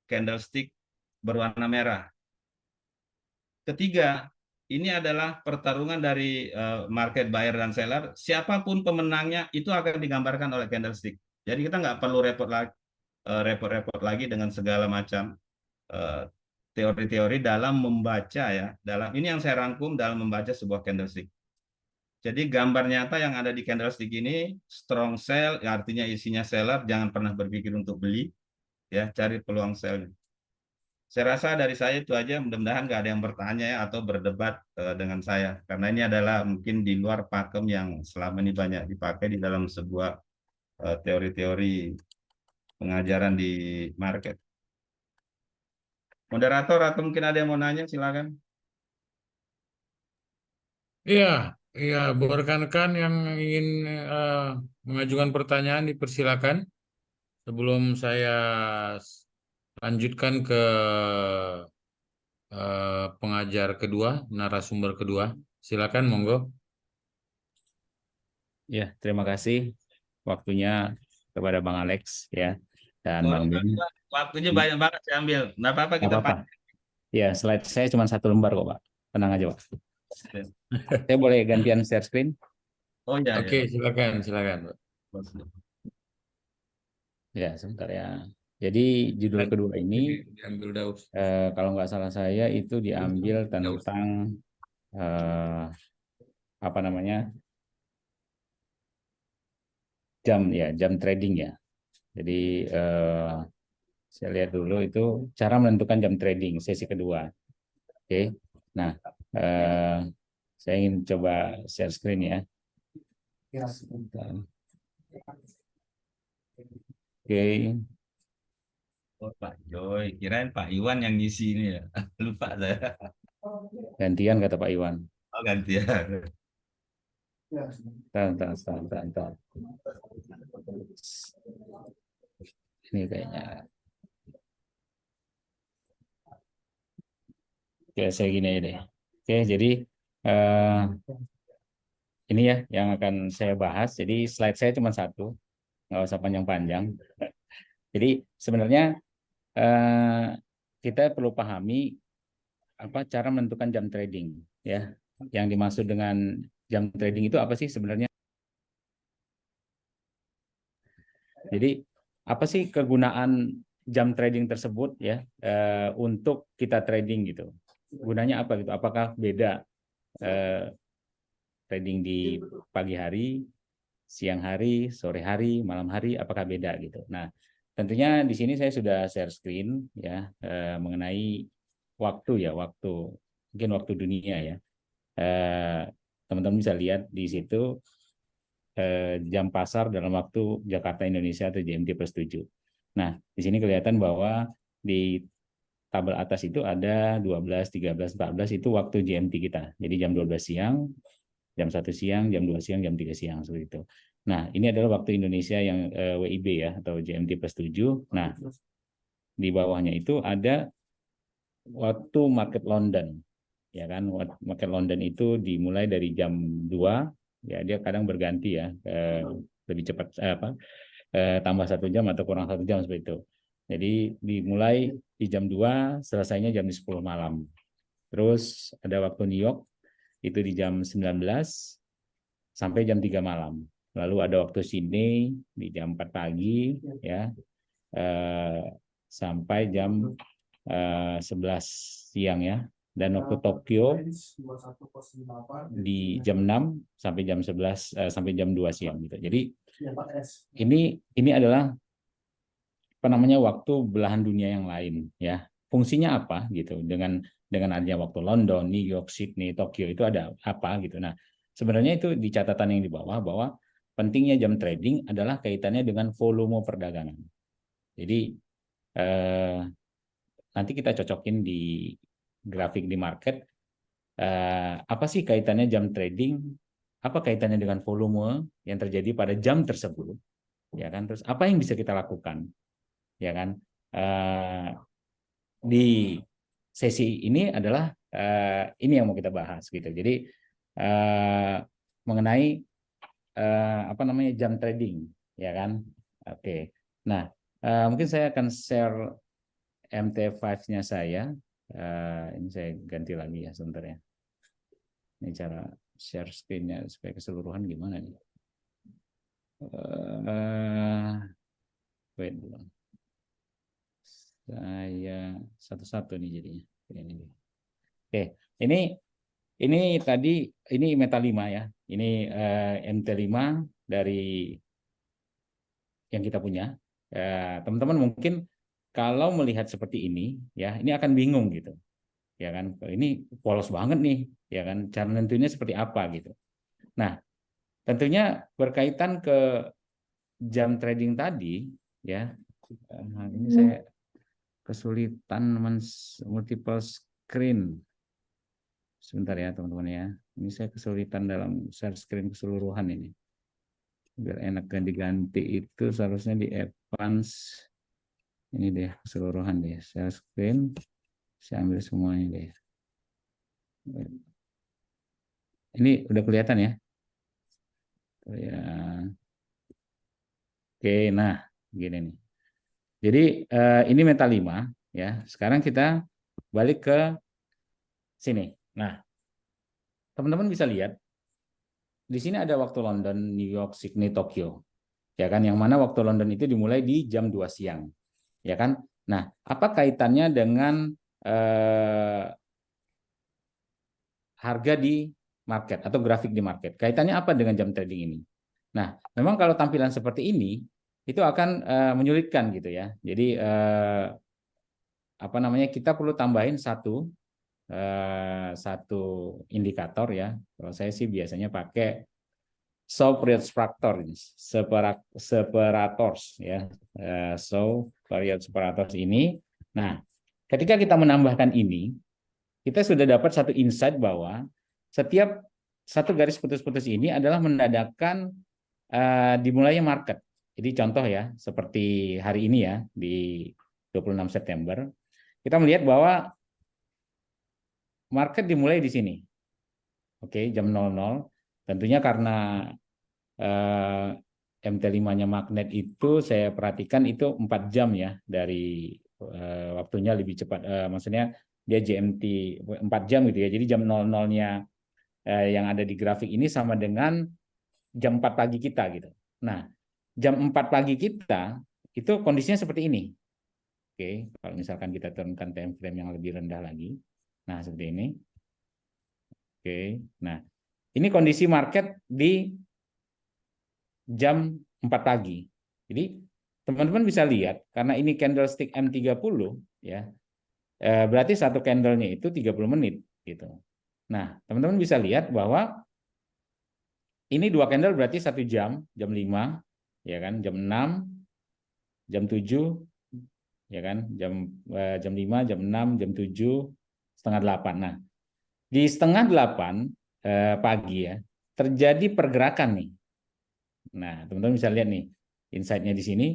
candlestick berwarna merah. Ketiga, ini adalah pertarungan dari market buyer dan seller. Siapapun pemenangnya itu akan digambarkan oleh candlestick. Jadi kita nggak perlu repot-repot lagi dengan segala macam teori-teori dalam membaca ya. Ini yang saya rangkum dalam membaca sebuah candlestick. Jadi gambar nyata yang ada di candlestick ini strong sell, artinya isinya seller, jangan pernah berpikir untuk beli, ya cari peluang sell. Saya rasa dari saya itu aja, mudah-mudahan nggak ada yang bertanya ya, atau berdebat dengan saya. Karena ini adalah mungkin di luar pakem yang selama ini banyak dipakai di dalam sebuah teori-teori pengajaran di market. Moderator atau mungkin ada yang mau nanya, silakan. Iya, iya, buat rekan-rekan yang ingin eh, mengajukan pertanyaan dipersilakan. Sebelum saya lanjutkan ke pengajar kedua, narasumber kedua, silakan, monggo. Ya, terima kasih waktunya kepada Bang Alex ya dan Bang Bim. Waktunya banyak banget saya ambil. Nggak apa-apa Nggak kita apa-apa. pakai. Ya, slide saya cuma 1 lembar kok, Pak. Tenang aja, Pak. Saya boleh gantian share screen? Oh iya, Oke, ya. silakan, silakan. Ya, sebentar ya. Jadi judul kedua ini, Diambil daus. kalau nggak salah saya itu diambil tentang apa namanya jam trading ya. Jadi saya lihat dulu itu cara menentukan jam trading sesi kedua. Oke. Nah, saya ingin coba share screen ya. Sebentar. Oke. Oh, Pak Joy, kirain Pak Iwan yang ngisi ini ya. Lupa saya. Gantian kata Pak Iwan. Oh, gantian. Bentar. Ini kayaknya. Oke, saya gini aja deh. Oke, jadi eh, ini ya yang akan saya bahas. Jadi slide saya cuma satu, nggak usah panjang-panjang. Jadi sebenarnya eh, kita perlu pahami apa cara menentukan jam trading ya. Yang dimaksud dengan jam trading itu apa sih sebenarnya? Jadi apa sih kegunaan jam trading tersebut ya untuk kita trading gitu? Gunanya apa gitu? Apakah beda eh, trading di pagi hari, siang hari, sore hari, malam hari? Apakah beda gitu? Nah, tentunya di sini saya sudah share screen ya mengenai waktu ya, mungkin waktu dunia ya. Teman-teman bisa lihat di situ jam pasar dalam waktu Jakarta Indonesia atau GMT+7. Nah, di sini kelihatan bahwa di tabel atas itu ada 12, 13, 14 itu waktu GMT kita. Jadi jam 12 siang, jam 1 siang, jam 2 siang, jam 3 siang seperti itu. Nah, ini adalah waktu Indonesia yang WIB ya atau GMT+7. Nah, di bawahnya itu ada waktu market London. Ya kan, market London itu dimulai dari jam 2, ya dia kadang berganti ya, lebih cepat tambah 1 jam atau kurang 1 jam seperti itu. Jadi dimulai di jam 2, selesainya jam 10 malam. Terus ada waktu New York itu di jam 19 sampai jam 3 malam. Lalu ada waktu Sydney di jam 4 pagi ya sampai jam 11 siang ya. Dan waktu Tokyo di jam 6 sampai jam 11 sampai jam 2 siang gitu. Jadi ini adalah apa namanya waktu belahan dunia yang lain ya. Fungsinya apa gitu dengan adanya waktu London, New York, Sydney, Tokyo itu ada apa gitu. Nah, sebenarnya itu di catatan yang di bawah bahwa pentingnya jam trading adalah kaitannya dengan volume perdagangan. Jadi nanti kita cocokin di grafik di market apa sih kaitannya jam trading, apa kaitannya dengan volume yang terjadi pada jam tersebut, ya kan? Terus apa yang bisa kita lakukan, ya kan? Di sesi ini adalah ini yang mau kita bahas gitu. Jadi mengenai apa namanya jam trading, ya kan? Oke. Nah, mungkin saya akan share MT5-nya saya. Ini saya ganti lagi ya sebentar ya. Ini cara share screen-nya supaya keseluruhan gimana nih? Wait dulu. Saya satu-satu nih jadinya. Ini. Oke, ini tadi ini Meta 5 ya. Ini MT5 dari yang kita punya. Teman-teman mungkin kalau melihat seperti ini, ya ini akan bingung gitu, ya kan? Ini polos banget nih, ya kan? Cara nentuinnya seperti apa gitu. Nah, tentunya berkaitan ke jam trading tadi, ya. Ini saya kesulitan multiple screen. Sebentar ya teman-teman ya. Ini saya kesulitan dalam share screen keseluruhan ini. Biar enak ganti-ganti itu seharusnya di advance. Ini deh keseluruhan deh. Share screen. Saya ambil semuanya deh. Ini udah kelihatan ya? Ya. Oke, nah gini nih. Jadi ini meta 5 ya. Sekarang kita balik ke sini. Nah, teman-teman bisa lihat di sini ada waktu London, New York, Sydney, Tokyo. Ya kan, yang mana waktu London itu dimulai di jam 2 siang. Ya kan? Nah, apa kaitannya dengan harga di market atau grafik di market? Kaitannya apa dengan jam trading ini? Nah, memang kalau tampilan seperti ini itu akan menyulitkan gitu ya. Jadi apa namanya, kita perlu tambahin satu indikator ya. Kalau saya sih biasanya pakai show period factor, separators ya. Show period separators ini. Nah, ketika kita menambahkan ini, kita sudah dapat satu insight bahwa setiap satu garis putus-putus ini adalah menandakan dimulainya market. Jadi contoh ya, seperti hari ini ya, di 26 September, kita melihat bahwa market dimulai di sini. Oke, jam 00. Tentunya karena MT5-nya magnet itu saya perhatikan itu 4 jam ya, dari waktunya lebih cepat. Maksudnya dia GMT 4 jam gitu ya. Jadi jam 00-nya yang ada di grafik ini sama dengan jam 4 pagi kita gitu. Nah, jam 4 pagi kita itu kondisinya seperti ini. Oke, kalau misalkan kita turunkan time frame yang lebih rendah lagi. Nah, seperti ini. Oke. Nah, ini kondisi market di jam 4 pagi. Jadi, teman-teman bisa lihat karena ini candlestick M30 ya. Berarti satu candlenya itu 30 menit gitu. Nah, teman-teman bisa lihat bahwa ini 2 candle berarti 1 jam, jam 5 ya kan, jam 6, jam 7 ya kan, jam 5, jam 6, jam 7, setengah 8. Nah, di setengah 8 pagi ya, terjadi pergerakan nih. Nah, teman-teman bisa lihat nih insight-nya di sini.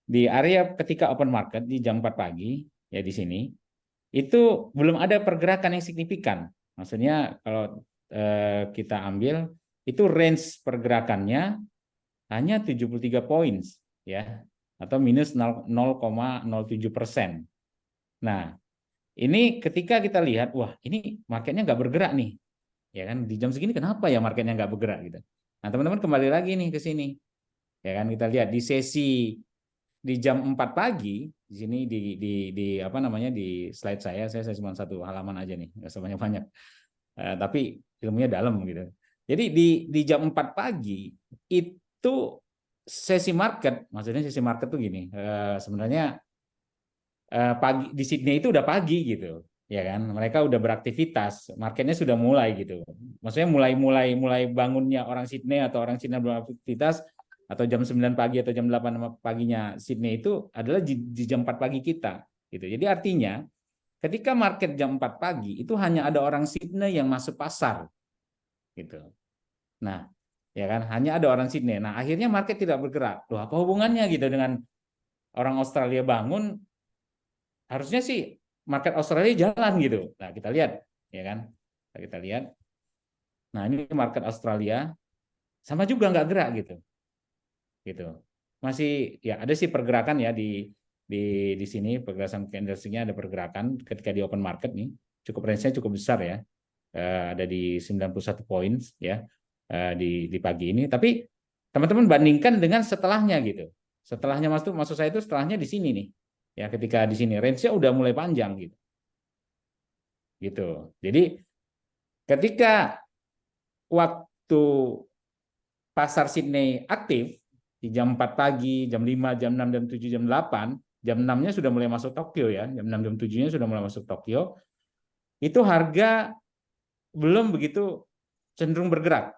Di area ketika open market di jam 4 pagi ya, di sini itu belum ada pergerakan yang signifikan. Maksudnya kalau kita ambil itu range pergerakannya hanya 73 poin ya, atau minus 0,07%. Nah, ini ketika kita lihat, wah ini marketnya nggak bergerak nih, ya kan, di jam segini kenapa ya marketnya nggak bergerak gitu. Nah, teman-teman kembali lagi nih ke sini, ya kan, kita lihat di sesi di jam 4 pagi di sini di apa namanya, di slide saya cuma satu halaman aja nih, nggak sebanyak-banyak, tapi ilmunya dalam gitu. Jadi di jam 4 pagi itu sesi market, maksudnya sesi market tuh gini, sebenarnya pagi di Sydney itu udah pagi gitu, ya kan, mereka udah beraktivitas, marketnya sudah mulai gitu, maksudnya mulai bangunnya orang Sydney atau orang Cina beraktivitas, atau jam 9 pagi atau jam 8 paginya Sydney itu adalah di jam 4 pagi kita gitu. Jadi artinya ketika market jam 4 pagi itu hanya ada orang Sydney yang masuk pasar gitu. Nah, ya kan, hanya ada orang Sydney. Nah, akhirnya market tidak bergerak. Loh, apa hubungannya gitu dengan orang Australia bangun? Harusnya sih market Australia jalan gitu. Nah, kita lihat, ya kan? Kita lihat. Nah, ini market Australia sama juga nggak gerak gitu. Gitu. Masih ya ada sih pergerakan ya di sini, pergerakan candlestick-nya ada pergerakan ketika di open market nih. Cukup range-nya cukup besar ya. Ada di 91 poin ya di pagi ini. Tapi teman-teman bandingkan dengan setelahnya gitu. Setelahnya maksud saya itu setelahnya di sini nih. Ya, ketika di sini range-nya udah mulai panjang gitu. Gitu. Jadi ketika waktu pasar Sydney aktif di jam 4 pagi, jam 5, jam 6, jam 7, jam 8, jam 6-nya sudah mulai masuk Tokyo ya, jam 6 jam 7-nya sudah mulai masuk Tokyo. Itu harga belum begitu cenderung bergerak.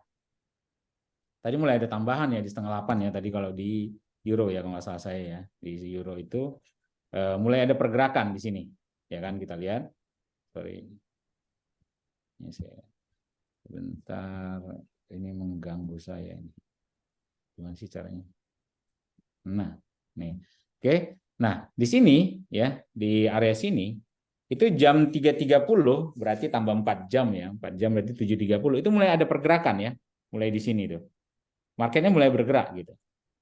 Tadi mulai ada tambahan ya di setengah 8 ya tadi kalau di euro ya kalau nggak salah saya ya. Di euro itu mulai ada pergerakan di sini. Ya kan kita lihat. Sorry. Ini saya bentar, ini mengganggu saya ini. Gimana sih caranya? Nah, nih. Oke. Nah, di sini ya, di area sini itu jam 3.30 berarti tambah 4 jam ya. 4 jam berarti 7.30. Itu mulai ada pergerakan ya. Mulai di sini tuh. Marketnya mulai bergerak gitu.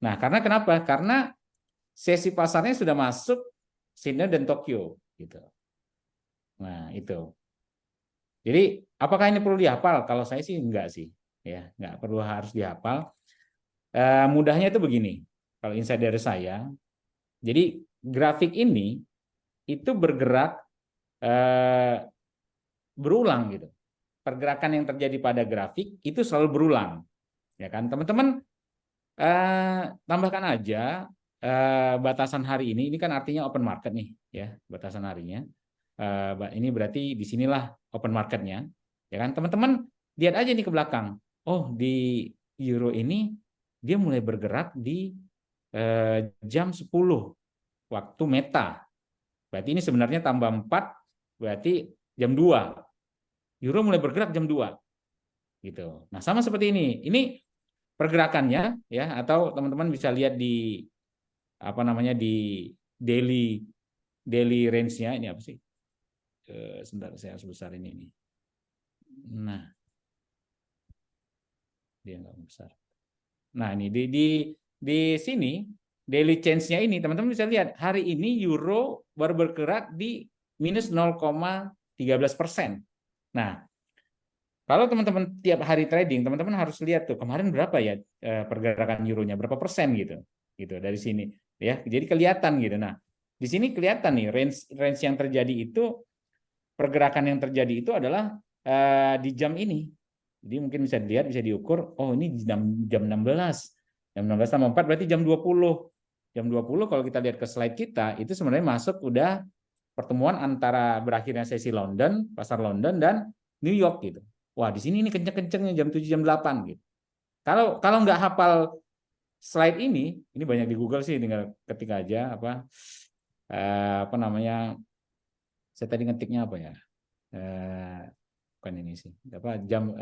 Nah, karena kenapa? Karena sesi pasarnya sudah masuk Sydney dan Tokyo gitu. Nah, itu. Jadi, apakah ini perlu dihafal? Kalau saya sih enggak sih, ya, enggak perlu harus dihafal. Mudahnya itu begini. Kalau insight dari saya, jadi grafik ini itu bergerak berulang gitu. Pergerakan yang terjadi pada grafik itu selalu berulang, ya kan, teman-teman. Tambahkan aja batasan hari ini kan artinya open market nih, ya, batasan harinya. Ini berarti disinilah open marketnya, ya kan, teman-teman. Lihat aja nih ke belakang. Oh, di euro ini dia mulai bergerak di jam 10 waktu meta. Berarti ini sebenarnya tambah 4, berarti jam 2. Euro mulai bergerak jam 2. Gitu. Nah, sama seperti ini. Ini pergerakannya ya, atau teman-teman bisa lihat di apa namanya di daily range-nya. Ini apa sih? Sebentar, saya harus besar ini nih. Nah, dia nggak besar. Nah, ini di sini daily change-nya ini teman-teman bisa lihat hari ini euro baru bergerak di minus 0,13%. Nah, kalau teman-teman tiap hari trading, teman-teman harus lihat tuh kemarin berapa ya pergerakan euronya, berapa persen gitu dari sini ya. Jadi kelihatan gitu. Nah, di sini kelihatan nih range yang terjadi itu, pergerakan yang terjadi itu adalah di jam ini. Jadi mungkin bisa dilihat, bisa diukur. Oh, ini jam 16. Jam 16 tambah 4 berarti jam 20. Jam 20 kalau kita lihat ke slide kita, itu sebenarnya masuk udah pertemuan antara berakhirnya sesi London, pasar London dan New York gitu. Wah, di sini ini kenceng-kencengnya jam 7 jam 8 gitu. Kalau nggak hafal slide ini banyak di Google sih, tinggal ketik aja apa namanya. Saya tadi ngetiknya apa ya? Bukan ini sih. Apa jam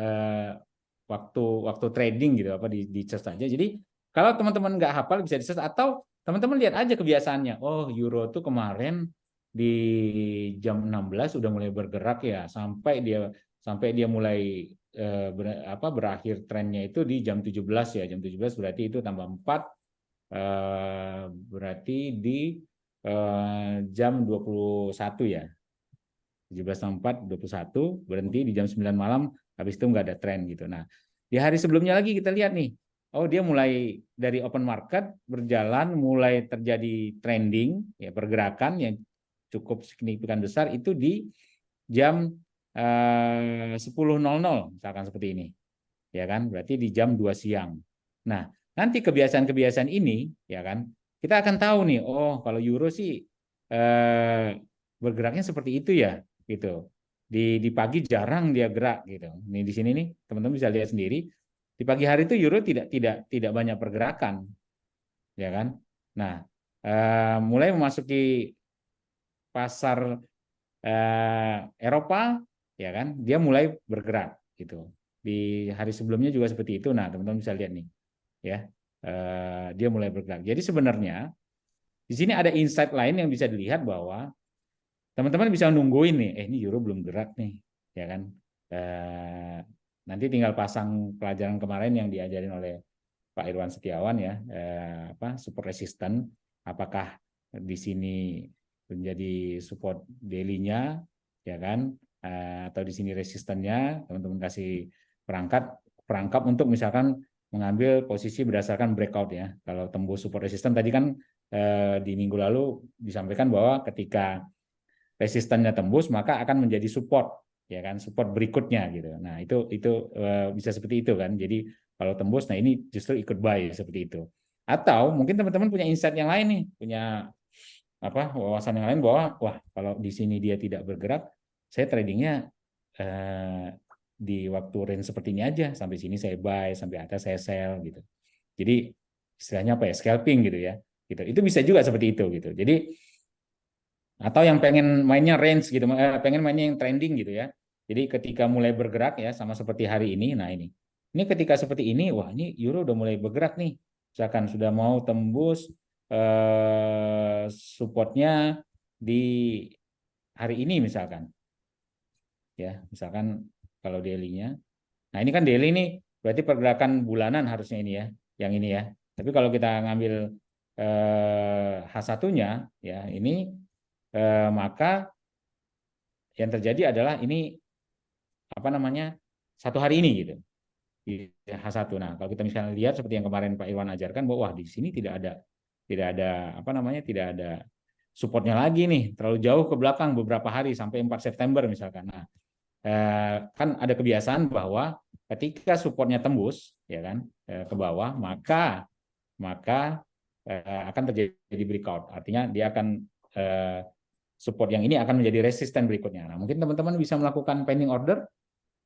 waktu trading gitu, apa di search aja. Jadi kalau teman-teman nggak hafal bisa di search, atau teman-teman lihat aja kebiasaannya. Oh, euro tuh kemarin di jam 16 udah mulai bergerak ya, sampai dia mulai berakhir trennya itu di jam 17 ya. Jam 17 berarti itu tambah 4 berarti di jam 21 ya. 17.4 21 berhenti di jam 9 malam, habis itu nggak ada tren gitu. Nah, di hari sebelumnya lagi kita lihat nih. Oh, dia mulai dari open market berjalan, mulai terjadi trending ya, pergerakan yang cukup signifikan besar itu di jam 10.00 misalkan seperti ini. Ya kan? Berarti di jam 2 siang. Nah, nanti kebiasaan-kebiasaan ini ya kan, kita akan tahu nih, oh kalau euro sih bergeraknya seperti itu ya gitu. Di pagi jarang dia gerak gitu. Nih di sini nih teman-teman bisa lihat sendiri. Di pagi hari itu euro tidak banyak pergerakan. Ya kan? Nah, mulai memasuki pasar Eropa ya kan, dia mulai bergerak gitu. Di hari sebelumnya juga seperti itu. Nah, teman-teman bisa lihat nih ya. Dia mulai bergerak. Jadi sebenarnya di sini ada insight lain yang bisa dilihat bahwa teman-teman bisa nungguin nih, ini euro belum gerak nih, ya kan? Nanti tinggal pasang pelajaran kemarin yang diajarin oleh Pak Irwan Setiawan ya, support resistant, apakah di sini menjadi support daily-nya, ya kan? Atau di sini resistannya, teman-teman kasih perangkap untuk misalkan mengambil posisi berdasarkan breakout ya. Kalau tembus support resistant tadi kan di minggu lalu disampaikan bahwa ketika resistannya tembus maka akan menjadi support ya kan, support berikutnya gitu. Nah, itu bisa seperti itu kan. Jadi kalau tembus, nah ini justru ikut buy seperti itu. Atau mungkin teman-teman punya insight yang lain nih, punya wawasan yang lain bahwa wah kalau di sini dia tidak bergerak, saya tradingnya di waktu range seperti ini aja, sampai sini saya buy, sampai atas saya sell gitu. Jadi istilahnya apa ya, scalping gitu ya. Gitu. Itu bisa juga seperti itu gitu. Jadi atau yang pengen mainnya range gitu, pengen mainnya yang trending gitu ya. Jadi ketika mulai bergerak ya, sama seperti hari ini, nah ini ketika seperti ini, wah ini euro udah mulai bergerak nih, misalkan sudah mau tembus supportnya di hari ini misalkan, ya misalkan kalau daily-nya. Nah ini kan daily nih, berarti pergerakan bulanan harusnya ini ya, yang ini ya. Tapi kalau kita ngambil H1-nya ya ini, maka yang terjadi adalah ini apa namanya, satu hari ini gitu di H1. Nah kalau kita misalnya lihat seperti yang kemarin Pak Irwan ajarkan bahwa wah di sini tidak ada apa namanya, tidak ada supportnya lagi nih, terlalu jauh ke belakang beberapa hari sampai 4 September misalkan. Nah kan ada kebiasaan bahwa ketika supportnya tembus ya kan ke bawah, maka akan terjadi breakout. Artinya dia akan support yang ini akan menjadi resisten berikutnya. Nah, mungkin teman-teman bisa melakukan pending order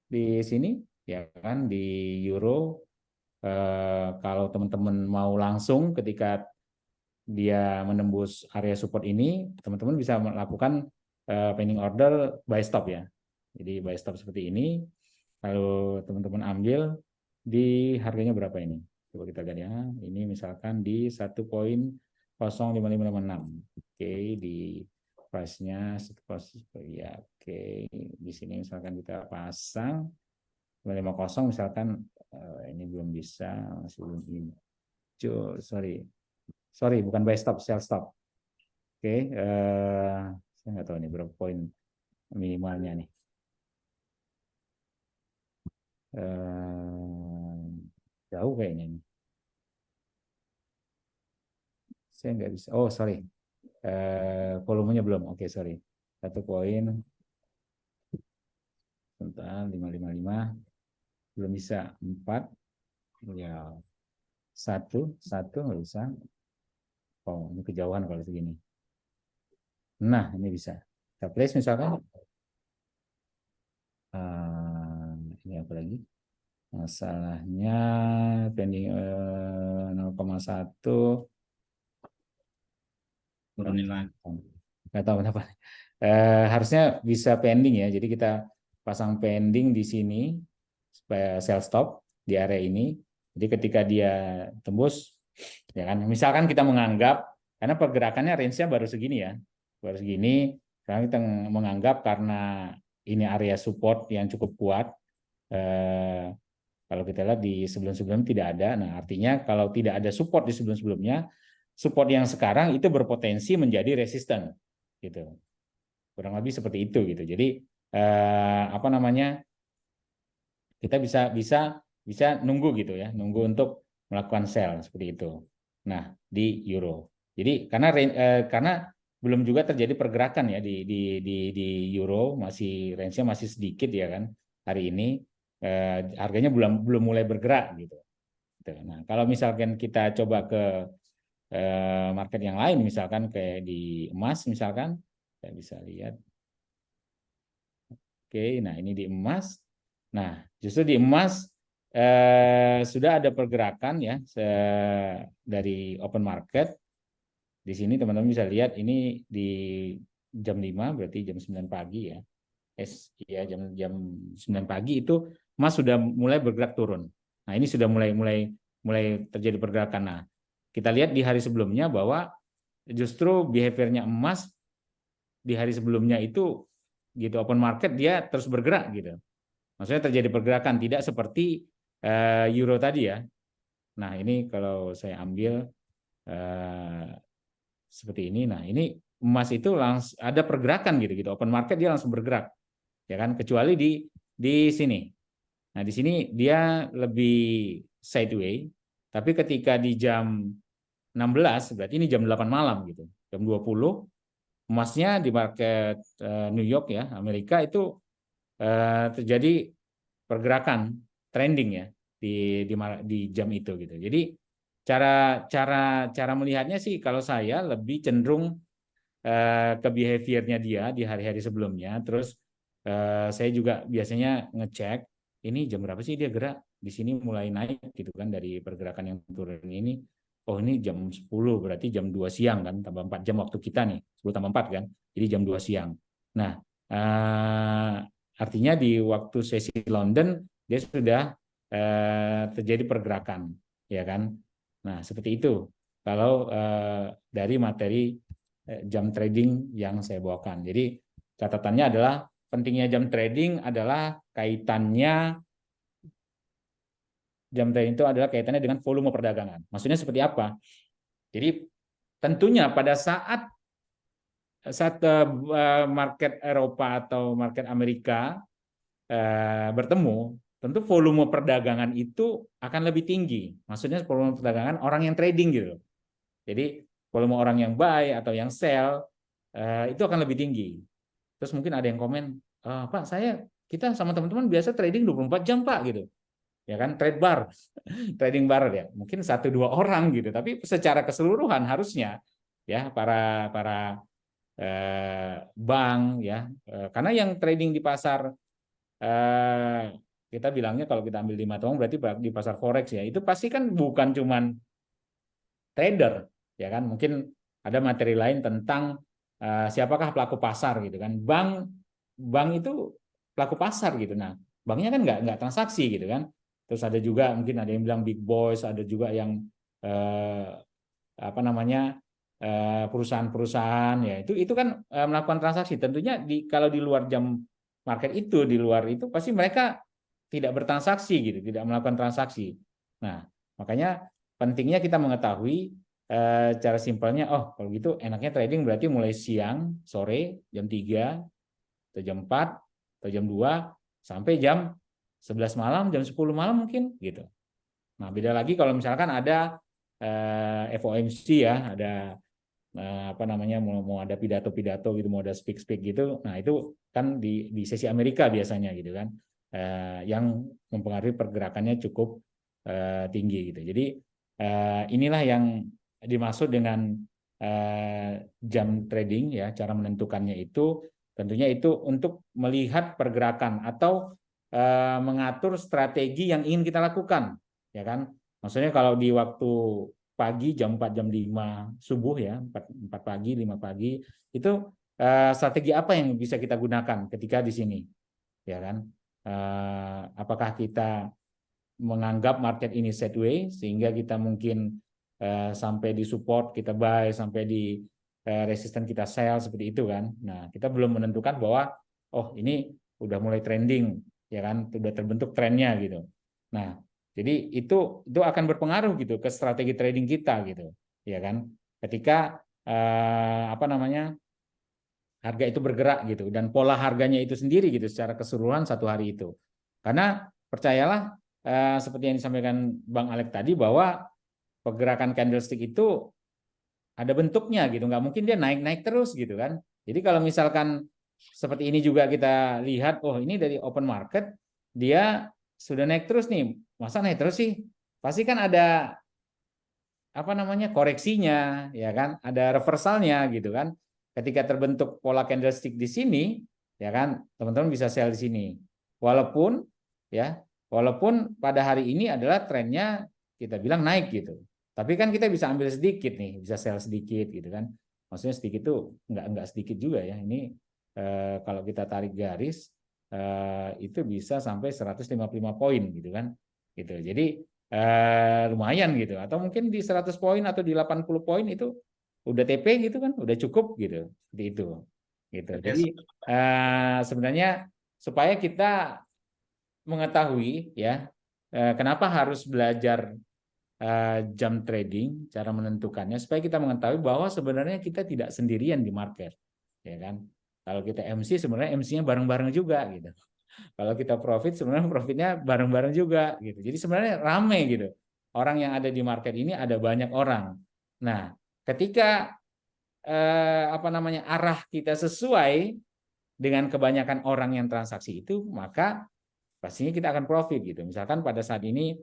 di sini ya kan di euro. Kalau teman-teman mau langsung ketika dia menembus area support ini, teman-teman bisa melakukan pending order buy stop ya. Jadi buy stop seperti ini. Kalau teman-teman ambil di harganya berapa ini? Coba kita lihat ya. Ini misalkan di 1.05556. Oke, di price-nya ya oke. Di sini misalkan kita pasang 550 misalkan, ini belum bisa, masih belum hijau, sorry bukan buy stop, sell stop. Oke, saya nggak tahu nih berapa poin minimalnya nih. Jauh kayaknya ini. Saya nggak bisa. Oh sorry, volumenya belum. Oke sorry. 1 poin. Sebentar, 555 belum bisa. 4 ya, satu nggak bisa. Oh ini kejauhan kalau segini. Nah ini bisa. Kita place misalkan. Ini apa lagi? Masalahnya pending 0,1 turunin lagi. nggak tahu kenapa. Harusnya bisa pending ya. Jadi kita pasang pending di sini supaya sell stop di area ini. Jadi ketika dia tembus, ya kan. Misalkan kita menganggap karena pergerakannya range-nya baru segini ya, baru segini. Sekarang kita menganggap karena ini area support yang cukup kuat. Kalau kita lihat di sebelum-sebelumnya tidak ada. Nah artinya kalau tidak ada support di sebelum-sebelumnya, support yang sekarang itu berpotensi menjadi resisten gitu, kurang lebih seperti itu gitu. Jadi apa namanya, kita bisa nunggu gitu ya, nunggu untuk melakukan sell seperti itu. Nah di euro, jadi karena belum juga terjadi pergerakan ya di euro, masih range-nya masih sedikit ya kan hari ini, harganya belum mulai bergerak gitu. Nah kalau misalkan kita coba ke market yang lain, misalkan kayak di emas misalkan, kita bisa lihat. Oke, nah ini di emas. Nah, justru di emas sudah ada pergerakan ya dari open market. Di sini teman-teman bisa lihat ini di jam 5 berarti jam 9 pagi ya. Ya jam 9 pagi itu emas sudah mulai bergerak turun. Nah, ini sudah mulai terjadi pergerakan. Nah, kita lihat di hari sebelumnya bahwa justru behaviornya emas di hari sebelumnya itu gitu, open market dia terus bergerak gitu. Maksudnya terjadi pergerakan, tidak seperti euro tadi ya. Nah ini kalau saya ambil seperti ini, nah ini emas itu langsung ada pergerakan gitu, open market dia langsung bergerak, ya kan? Kecuali di sini. Nah di sini dia lebih sideway, tapi ketika di jam 16 berarti ini jam 8 malam gitu, jam 20 emasnya di market New York ya, Amerika itu terjadi pergerakan trending ya di jam itu gitu. Jadi cara melihatnya sih kalau saya lebih cenderung ke behaviornya dia di hari-hari sebelumnya. Terus saya juga biasanya ngecek ini jam berapa sih dia gerak, di sini mulai naik gitu kan dari pergerakan yang turun ini. Oh ini jam 10 berarti jam 2 siang kan, tambah 4 jam waktu kita nih, 10 tambah 4 kan, jadi jam 2 siang. Nah, artinya di waktu sesi London dia sudah terjadi pergerakan, ya kan. Nah, seperti itu kalau dari materi jam trading yang saya bawakan. Jadi catatannya adalah pentingnya jam trading adalah kaitannya, jam trading itu adalah kaitannya dengan volume perdagangan. Maksudnya seperti apa? Jadi tentunya pada saat market Eropa atau market Amerika bertemu, tentu volume perdagangan itu akan lebih tinggi. Maksudnya volume perdagangan orang yang trading gitu. Jadi volume orang yang buy atau yang sell itu akan lebih tinggi. Terus mungkin ada yang komen, Pak, kita sama teman-teman biasa trading 24 jam Pak gitu. Ya kan, trade bar, trading bar ya. Mungkin 1-2 orang gitu, tapi secara keseluruhan harusnya ya para bank ya, karena yang trading di pasar kita bilangnya kalau kita ambil di mata uang berarti di pasar forex ya, itu pasti kan bukan cuman trader ya kan, mungkin ada materi lain tentang siapakah pelaku pasar gitu kan. Bank itu pelaku pasar gitu. Nah, banknya kan nggak transaksi gitu kan. Terus ada juga mungkin ada yang bilang big boys, ada juga yang apa namanya perusahaan-perusahaan ya, itu kan melakukan transaksi. Tentunya kalau di luar jam market itu, di luar itu pasti mereka tidak bertransaksi gitu, tidak melakukan transaksi. Nah, makanya pentingnya kita mengetahui cara simpelnya, oh kalau gitu enaknya trading berarti mulai siang, sore, jam 3, atau jam 4, atau jam 2, sampai jam 11 malam, jam 10 malam mungkin gitu. Nah, beda lagi kalau misalkan ada FOMC ya, ada apa namanya, mau ada pidato-pidato gitu, mau ada speak gitu. Nah, itu kan di sesi Amerika biasanya gitu kan. Yang mempengaruhi pergerakannya cukup tinggi gitu. Jadi inilah yang dimaksud dengan jam trading ya, cara menentukannya itu tentunya itu untuk melihat pergerakan atau mengatur strategi yang ingin kita lakukan, ya kan. Maksudnya kalau di waktu pagi jam 4 jam 5 subuh ya, 4 pagi 5 pagi itu strategi apa yang bisa kita gunakan ketika di sini, ya kan. Apakah kita menganggap market ini sideways sehingga kita mungkin sampai di support kita buy, sampai di resisten kita sell, seperti itu kan. Nah, kita belum menentukan bahwa oh ini udah mulai trending ya kan, sudah terbentuk trennya gitu. Nah, jadi itu akan berpengaruh gitu ke strategi trading kita gitu, ya kan. Ketika apa namanya, harga itu bergerak gitu, dan pola harganya itu sendiri gitu secara keseluruhan satu hari itu. Karena percayalah seperti yang disampaikan Bang Alek tadi, bahwa pergerakan candlestick itu ada bentuknya gitu, nggak mungkin dia naik-naik terus gitu kan. Jadi kalau misalkan seperti ini juga kita lihat, oh ini dari open market dia sudah naik terus nih, masa naik terus sih? Pasti kan ada apa namanya, koreksinya ya kan, ada reversalnya gitu kan. Ketika terbentuk pola candlestick di sini ya kan, teman-teman bisa sell di sini. Walaupun pada hari ini adalah trennya kita bilang naik gitu. Tapi kan kita bisa ambil sedikit nih, bisa sell sedikit gitu kan. Maksudnya sedikit tuh enggak sedikit juga ya. Ini kalau kita tarik garis itu bisa sampai 155 poin gitu kan. Gitu. Jadi lumayan gitu. Atau mungkin di 100 poin atau di 80 poin itu udah TP gitu kan, udah cukup gitu. Seperti itu. Gitu. Jadi sebenarnya supaya kita mengetahui ya kenapa harus belajar jam trading, cara menentukannya, supaya kita mengetahui bahwa sebenarnya kita tidak sendirian di market, ya kan. Kalau kita MC sebenarnya MC-nya bareng-bareng juga gitu. Kalau kita profit sebenarnya profitnya bareng-bareng juga gitu. Jadi sebenarnya rame gitu. Orang yang ada di market ini ada banyak orang. Nah, ketika apa namanya, arah kita sesuai dengan kebanyakan orang yang transaksi itu, maka pastinya kita akan profit gitu. Misalkan pada saat ini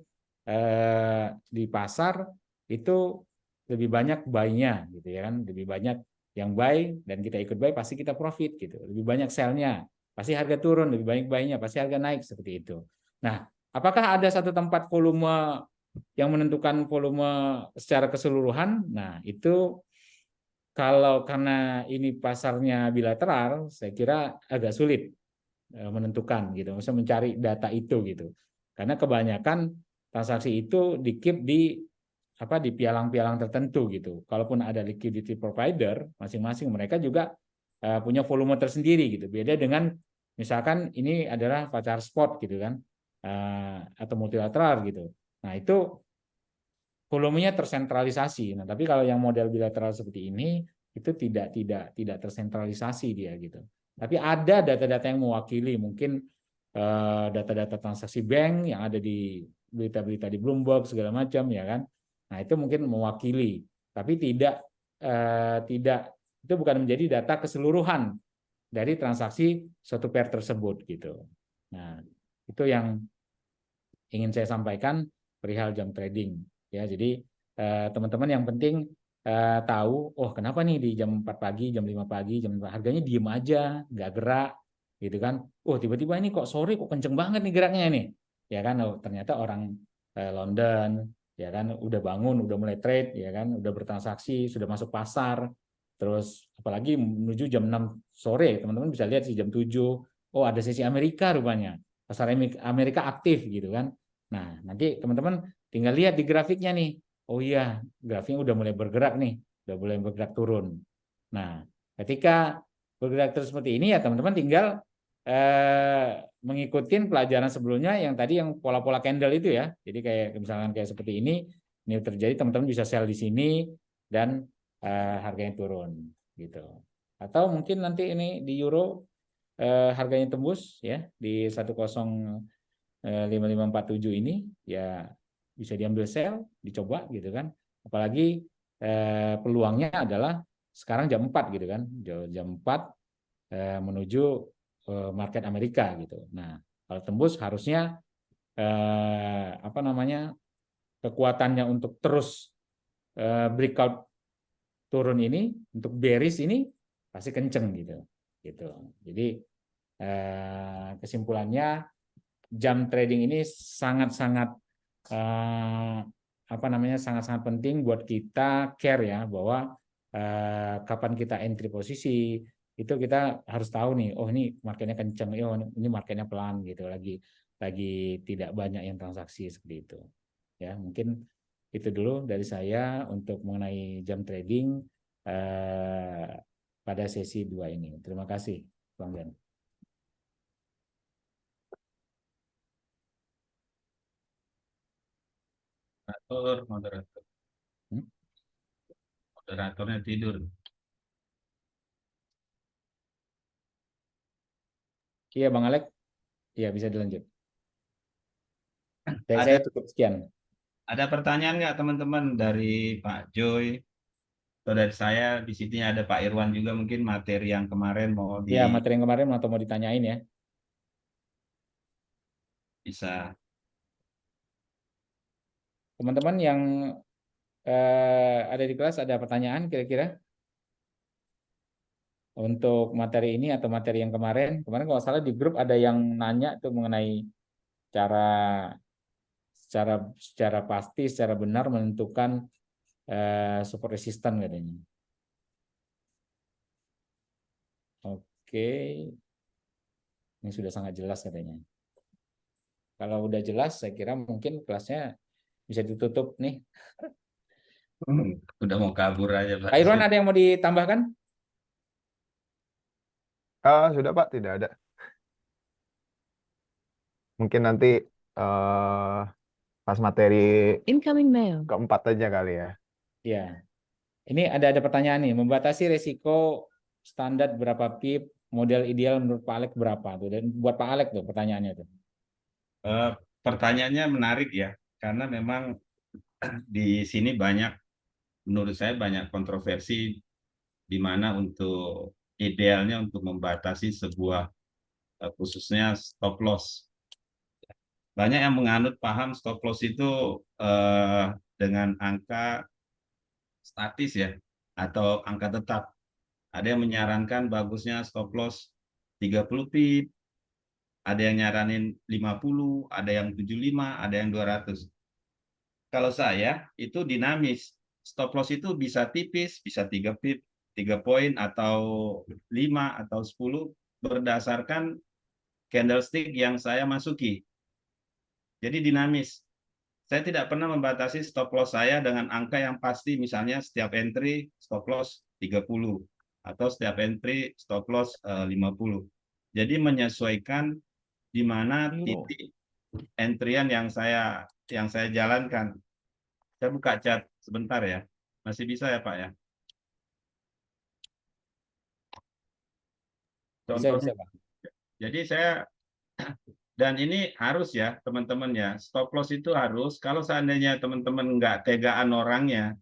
di pasar itu lebih banyak buy-nya gitu ya kan, lebih banyak yang buy dan kita ikut buy pasti kita profit gitu. Lebih banyak sell-nya, pasti harga turun, lebih banyak buy-nya, pasti harga naik seperti itu. Nah, apakah ada satu tempat volume yang menentukan volume secara keseluruhan? Nah, itu kalau karena ini pasarnya bilateral, saya kira agak sulit menentukan gitu, maksudnya mencari data itu gitu. Karena kebanyakan transaksi itu di-keep di pialang-pialang tertentu gitu. Kalaupun ada liquidity provider, masing-masing mereka juga punya volume tersendiri gitu. Beda dengan misalkan ini adalah pasar spot gitu kan, atau multilateral gitu. Nah, itu volumenya tersentralisasi. Nah, tapi kalau yang model bilateral seperti ini itu tidak tersentralisasi dia gitu. Tapi ada data-data yang mewakili, mungkin data-data transaksi bank yang ada di berita-berita di Bloomberg segala macam ya kan. Nah, itu mungkin mewakili, tapi tidak itu bukan menjadi data keseluruhan dari transaksi suatu pair tersebut gitu. Nah, itu yang ingin saya sampaikan perihal jam trading ya. Jadi teman-teman yang penting tahu, oh kenapa nih di jam 4 pagi, jam 5 pagi, jam 5, harganya diem aja, nggak gerak gitu kan. Oh tiba-tiba ini kok sore kok kenceng banget nih geraknya nih. Ya kan, oh ternyata orang London ya kan udah bangun, udah mulai trade ya kan, udah bertransaksi, sudah masuk pasar. Terus apalagi menuju jam 6 sore, teman-teman bisa lihat sih jam 7, oh ada sesi Amerika rupanya. Pasar Amerika aktif gitu kan. Nah, nanti teman-teman tinggal lihat di grafiknya nih. Oh iya, grafiknya udah mulai bergerak nih, udah mulai bergerak turun. Nah, ketika bergerak terus seperti ini ya teman-teman tinggal mengikuti pelajaran sebelumnya yang tadi yang pola-pola candle itu ya. Jadi kayak misalkan kayak seperti ini terjadi, teman-teman bisa sell di sini dan harganya turun gitu. Atau mungkin nanti ini di euro harganya tembus ya di 105547 ini ya bisa diambil sell, dicoba gitu kan. Apalagi peluangnya adalah sekarang jam 4 gitu kan. Jam 4 menuju market Amerika gitu. Nah, kalau tembus harusnya kekuatannya untuk terus breakout turun ini, untuk bearish ini pasti kenceng gitu. Jadi kesimpulannya jam trading ini sangat-sangat sangat-sangat penting buat kita care ya, bahwa kapan kita entry posisi itu kita harus tahu nih, oh ini marketnya kenceng, oh ini marketnya pelan gitu, lagi tidak banyak yang transaksi seperti itu ya. Mungkin itu dulu dari saya untuk mengenai jam trading pada sesi 2 ini. Terima kasih Bang Dan. Moderator. Moderatornya tidur. Iya Bang Alek, iya bisa dilanjut. Dari saya cukup sekian. Ada pertanyaan nggak teman-teman dari Pak Joy atau dari saya? Di sini ada Pak Irwan juga, mungkin materi yang kemarin mau Ya, materi yang kemarin atau mau ditanyain ya. bisa. Teman-teman yang ada di kelas ada pertanyaan kira-kira untuk materi ini atau materi yang kemarin? Kemarin kalau salah di grup ada yang nanya tuh mengenai cara secara pasti, secara benar menentukan support resistance katanya. Oke, ini sudah sangat jelas katanya. Kalau udah jelas, saya kira mungkin kelasnya bisa ditutup nih. Udah mau kabur aja Pak. Pak Irwan ada yang mau ditambahkan? Sudah Pak, tidak ada. Mungkin nanti pas materi Incoming mail. keempat aja kali ya. Ya, ini ada pertanyaan nih. Membatasi resiko standar berapa pip? Model ideal menurut Pak Alek berapa tuh? Dan buat Pak Alek tuh pertanyaannya tuh. Pertanyaannya menarik ya, karena memang di sini menurut saya banyak kontroversi di mana untuk idealnya untuk membatasi sebuah khususnya stop loss. Banyak yang menganut paham stop loss itu dengan angka statis ya, atau angka tetap. Ada yang menyarankan bagusnya stop loss 30 pip, ada yang nyaranin 50, ada yang 75, ada yang 200. Kalau saya itu dinamis. Stop loss itu bisa tipis, bisa 3 pip, 3 poin atau 5 atau 10 berdasarkan candlestick yang saya masuki. Jadi dinamis. Saya tidak pernah membatasi stop loss saya dengan angka yang pasti, misalnya setiap entry stop loss 30 atau setiap entry stop loss 50. Jadi menyesuaikan di mana titik entryan yang saya jalankan. Saya buka chat sebentar ya. Masih bisa ya Pak ya? Bisa, Contohnya, Pak. jadi saya, dan ini harus ya teman-teman ya, stop loss itu harus, kalau seandainya teman-teman nggak tegaan orangnya,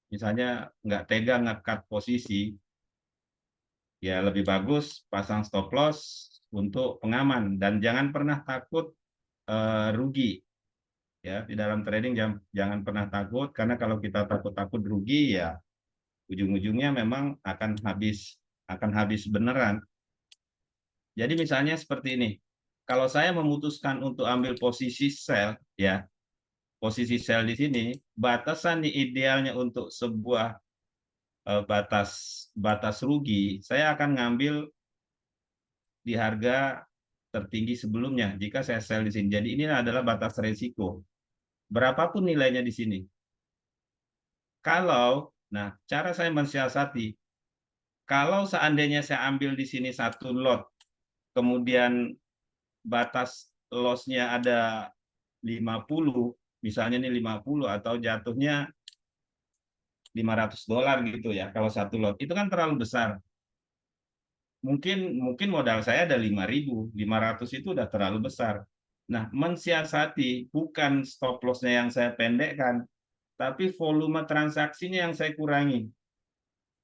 misalnya nggak tega nge-cut posisi, ya lebih bagus pasang stop loss untuk pengaman, dan jangan pernah takut rugi. Ya, di dalam trading jangan pernah takut, karena kalau kita takut-takut rugi ya ujung-ujungnya memang akan habis beneran. Jadi misalnya seperti ini. Kalau saya memutuskan untuk ambil posisi sell ya, posisi sell di sini, batasan idealnya untuk sebuah batas rugi, saya akan ngambil di harga tertinggi sebelumnya jika saya sell di sini. Jadi ini adalah batas resiko. Berapapun nilainya di sini. Nah, cara saya mensiasati, kalau seandainya saya ambil di sini satu lot, kemudian batas loss-nya ada 50, misalnya ini 50 atau jatuhnya $500 gitu ya, kalau satu lot, itu kan terlalu besar. Mungkin modal saya ada 5.000, 500 itu udah terlalu besar. Nah, mensiasati bukan stop loss-nya yang saya pendekkan, tapi volume transaksinya yang saya kurangi.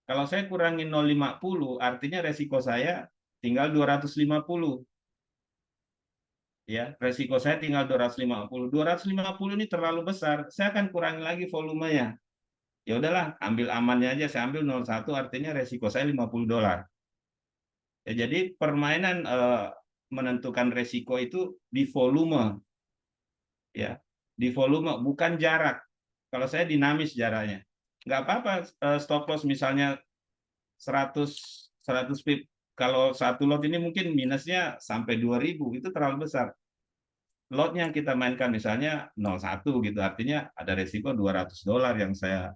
Kalau saya kurangi 0,50, artinya resiko saya tinggal 250. Ya, resiko saya tinggal 250. 250 ini terlalu besar, saya akan kurangi lagi volumenya. Ya udahlah, ambil amannya aja, saya ambil 0,1, artinya resiko saya $50. Ya, jadi permainan menentukan resiko itu di volume, ya, di volume bukan jarak. Kalau saya dinamis jaraknya, nggak apa-apa stop loss misalnya 100 pip. Kalau satu lot ini mungkin minusnya sampai 2.000, itu terlalu besar. Lotnya yang kita mainkan misalnya 0,1 gitu, artinya ada resiko $200 yang saya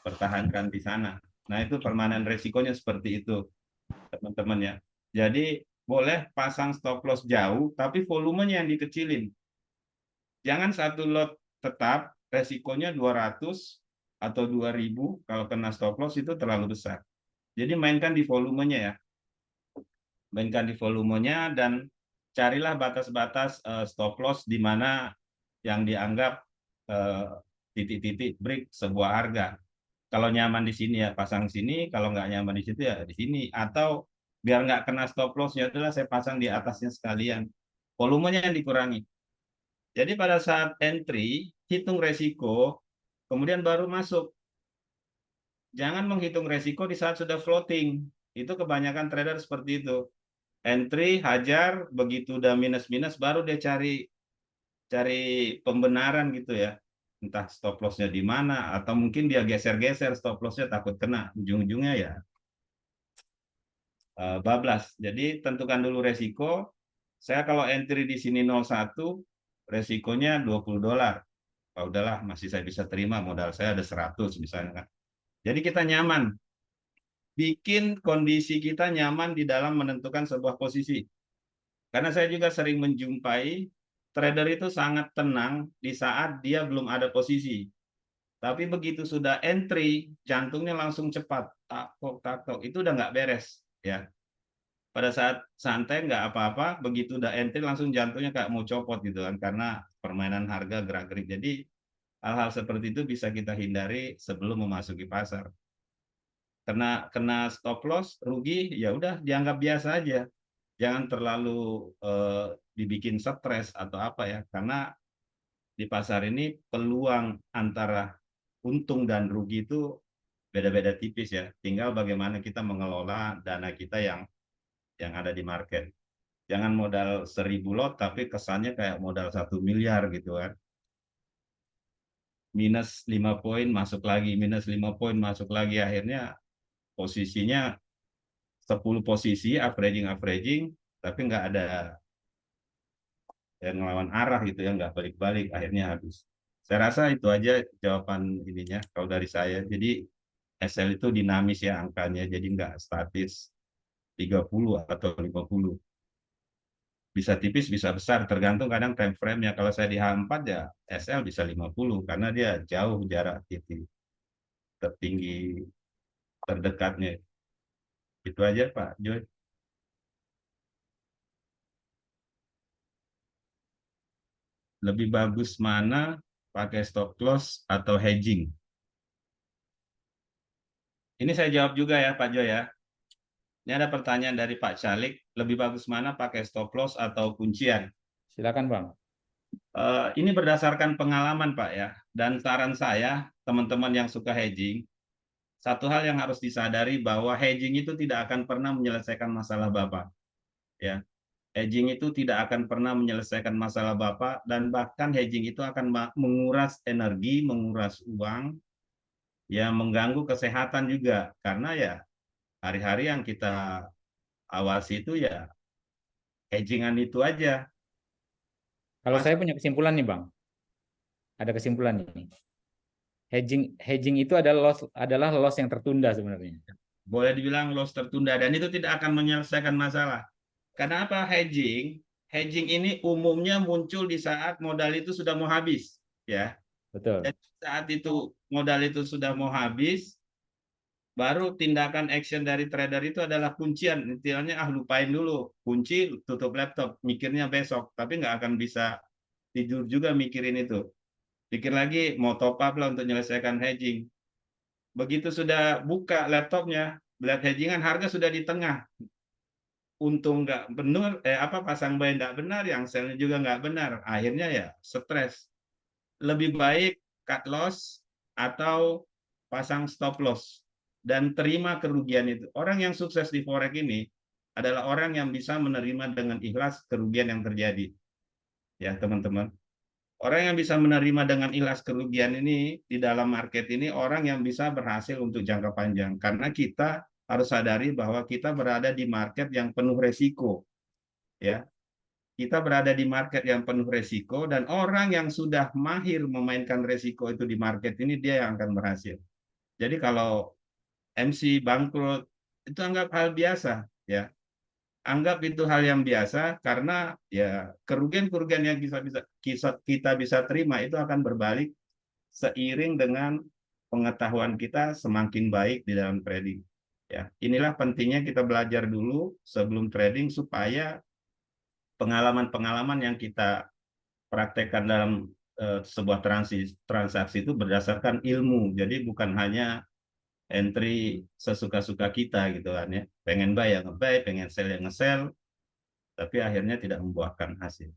pertahankan di sana. Nah, itu permainan resikonya seperti itu, teman-teman ya. Jadi boleh pasang stop loss jauh, tapi volumenya yang dikecilin. Jangan satu lot tetap, resikonya 200 atau 2.000, kalau kena stop loss itu terlalu besar. Jadi mainkan di volumenya ya. Mainkan di volumenya dan carilah batas-batas stop loss di mana yang dianggap titik-titik break sebuah harga. Kalau nyaman di sini ya pasang sini, kalau nggak nyaman di situ ya di sini. Atau biar nggak kena stop loss, ya itulah saya pasang di atasnya sekalian. Volumenya yang dikurangi. Jadi pada saat entry, hitung resiko, kemudian baru masuk. Jangan menghitung resiko di saat sudah floating. Itu kebanyakan trader seperti itu. Entry, hajar, begitu udah minus-minus, baru dia cari pembenaran gitu ya. Entah stop loss-nya di mana, atau mungkin dia geser-geser stop loss-nya takut kena. Ujung-ujungnya ya bablas. Jadi tentukan dulu resiko. Saya kalau entry di sini 01, resikonya $20. Oh, udahlah, masih saya bisa terima, modal saya ada 100 misalnya kan. Jadi kita nyaman. Bikin kondisi kita nyaman di dalam menentukan sebuah posisi. Karena saya juga sering menjumpai trader itu sangat tenang di saat dia belum ada posisi. Tapi begitu sudah entry, jantungnya langsung cepat. Tak tok, itu udah nggak beres. Ya. Pada saat santai nggak apa-apa, begitu udah entry langsung jantungnya kayak mau copot gitu kan. Karena permainan harga gerak-gerik. Jadi hal-hal seperti itu bisa kita hindari sebelum memasuki pasar. Kena stop loss, rugi, ya udah dianggap biasa aja. Jangan terlalu dibikin stres atau apa ya, karena di pasar ini peluang antara untung dan rugi itu beda-beda tipis ya. Tinggal bagaimana kita mengelola dana kita yang ada di market. Jangan modal 1.000 lot tapi kesannya kayak modal 1 miliar gitu kan. Minus 5 poin masuk lagi, minus 5 poin masuk lagi, akhirnya posisinya 10 posisi averaging, tapi nggak ada yang ngelawan arah gitu ya, nggak balik-balik, akhirnya habis. Saya rasa itu aja jawaban ininya kalau dari saya. Jadi SL itu dinamis ya angkanya, jadi nggak statis 30 atau 50. Bisa tipis, bisa besar, tergantung kadang time frame ya. Kalau saya di H4 ya SL bisa 50 karena dia jauh jarak titik tertinggi terdekatnya. Itu aja Pak Joy. Lebih bagus mana pakai stop loss atau hedging? Ini saya jawab juga ya Pak Joy ya. Ini ada pertanyaan dari Pak Calik, lebih bagus mana pakai stop loss atau kuncian? Silakan Bang. Ini berdasarkan pengalaman Pak ya. Dan saran saya, teman-teman yang suka hedging, satu hal yang harus disadari bahwa hedging itu tidak akan pernah menyelesaikan masalah Bapak. Ya, hedging itu tidak akan pernah menyelesaikan masalah Bapak, dan bahkan hedging itu akan menguras energi, menguras uang, ya mengganggu kesehatan juga. Karena ya hari-hari yang kita awasi itu ya hedgingan itu aja. Kalau saya punya kesimpulan nih Bang, ada kesimpulan nih. Hedging itu adalah loss yang tertunda sebenarnya. Boleh dibilang loss tertunda, dan itu tidak akan menyelesaikan masalah. Karena apa? Hedging ini umumnya muncul di saat modal itu sudah mau habis, ya. Betul. Dan saat itu modal itu sudah mau habis, baru tindakan action dari trader itu adalah kuncian. Intinya lupain dulu, kunci, tutup laptop, mikirnya besok, tapi nggak akan bisa tidur juga mikirin itu. Pikir lagi mau top up lah untuk menyelesaikan hedging. Begitu sudah buka laptopnya, lihat hedgingan, harga sudah di tengah. Untung nggak benar, pasang buy nggak benar, yang sell juga nggak benar. Akhirnya ya stres. Lebih baik cut loss atau pasang stop loss dan terima kerugian itu. Orang yang sukses di forex ini adalah orang yang bisa menerima dengan ikhlas kerugian yang terjadi. Ya, teman-teman. Orang yang bisa menerima dengan ikhlas kerugian ini di dalam market ini orang yang bisa berhasil untuk jangka panjang. Karena kita harus sadari bahwa kita berada di market yang penuh resiko. Ya, kita berada di market yang penuh resiko, dan orang yang sudah mahir memainkan resiko itu di market ini dia yang akan berhasil. Jadi kalau MC bangkrut itu anggap hal biasa, ya. Anggap itu hal yang biasa karena ya kerugian-kerugian yang kita bisa terima itu akan berbalik seiring dengan pengetahuan kita semakin baik di dalam trading. Ya, inilah pentingnya kita belajar dulu sebelum trading supaya pengalaman-pengalaman yang kita praktekkan dalam sebuah transaksi itu berdasarkan ilmu. Jadi bukan hanya entry sesuka-suka kita gitu kan ya. Pengen buy ya nge-buy, pengen sell ya nge-sell, tapi akhirnya tidak membuahkan hasil.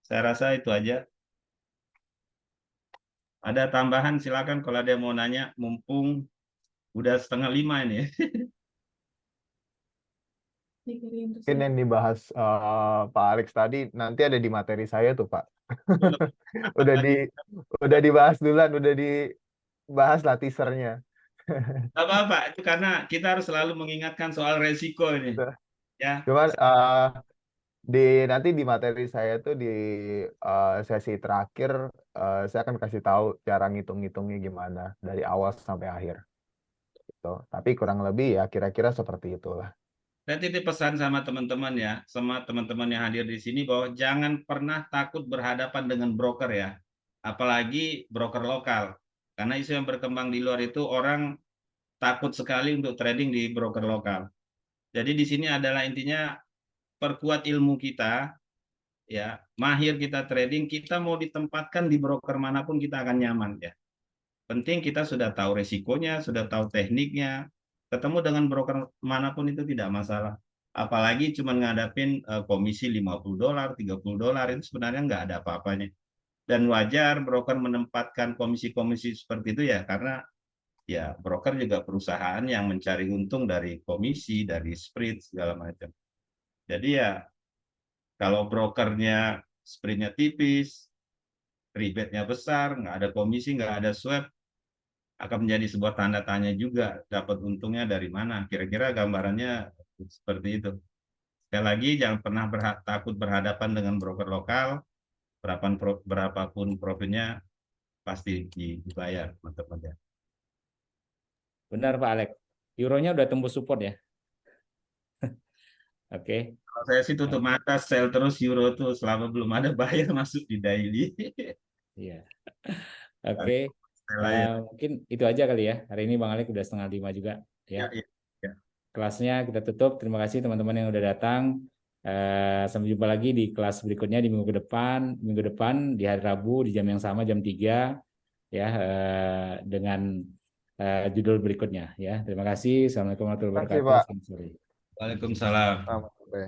Saya rasa itu aja. Ada tambahan silakan kalau ada yang mau nanya, mumpung udah 4:30 ini. Mungkin yang dibahas Pak Alex tadi nanti ada di materi saya tuh Pak. Udah dibahas duluan, udah dibahas lah teasernya. Apa-apa, itu karena kita harus selalu mengingatkan soal resiko ini. Ya. Cuman nanti di materi saya tuh di sesi terakhir saya akan kasih tahu cara ngitung-ngitungnya gimana dari awal sampai akhir. Gitu. Tapi kurang lebih ya kira-kira seperti itulah. Saya titip pesan sama teman-teman ya, sama teman-teman yang hadir di sini bahwa jangan pernah takut berhadapan dengan broker ya, apalagi broker lokal. Karena isu yang berkembang di luar itu orang takut sekali untuk trading di broker lokal. Jadi di sini adalah intinya perkuat ilmu kita, ya, mahir kita trading, kita mau ditempatkan di broker manapun kita akan nyaman ya. Penting kita sudah tahu resikonya, sudah tahu tekniknya. Ketemu dengan broker manapun itu tidak masalah. Apalagi cuma ngadapin komisi $50, $30 itu sebenarnya nggak ada apa-apanya. Dan wajar broker menempatkan komisi-komisi seperti itu ya karena ya broker juga perusahaan yang mencari untung dari komisi, dari spread segala macam. Jadi ya kalau brokernya spreadnya tipis, rebate-nya besar, nggak ada komisi, nggak ada swap, akan menjadi sebuah tanda tanya juga dapat untungnya dari mana. Kira-kira gambarannya seperti itu. Sekali lagi jangan pernah takut berhadapan dengan broker lokal, berapapun profitnya pasti dibayar, teman-teman. Benar Pak Alex. Euronya udah tembus support ya. Oke. Kalau saya sih tutup mata, sell terus euro tuh selama belum ada buyer masuk di daily. Iya. Oke. Mungkin itu aja kali ya. Hari ini Bang Alex udah 4:30 juga ya. Ya. Kelasnya kita tutup. Terima kasih teman-teman yang udah datang. Sampai jumpa lagi di kelas berikutnya di minggu depan di hari Rabu di jam yang sama jam 3 ya, dengan judul berikutnya ya. Terima kasih. Assalamualaikum warahmatullahi Terima kasih, wabarakatuh. Pak. Selamat sore. Waalaikumsalam. Selamat sore.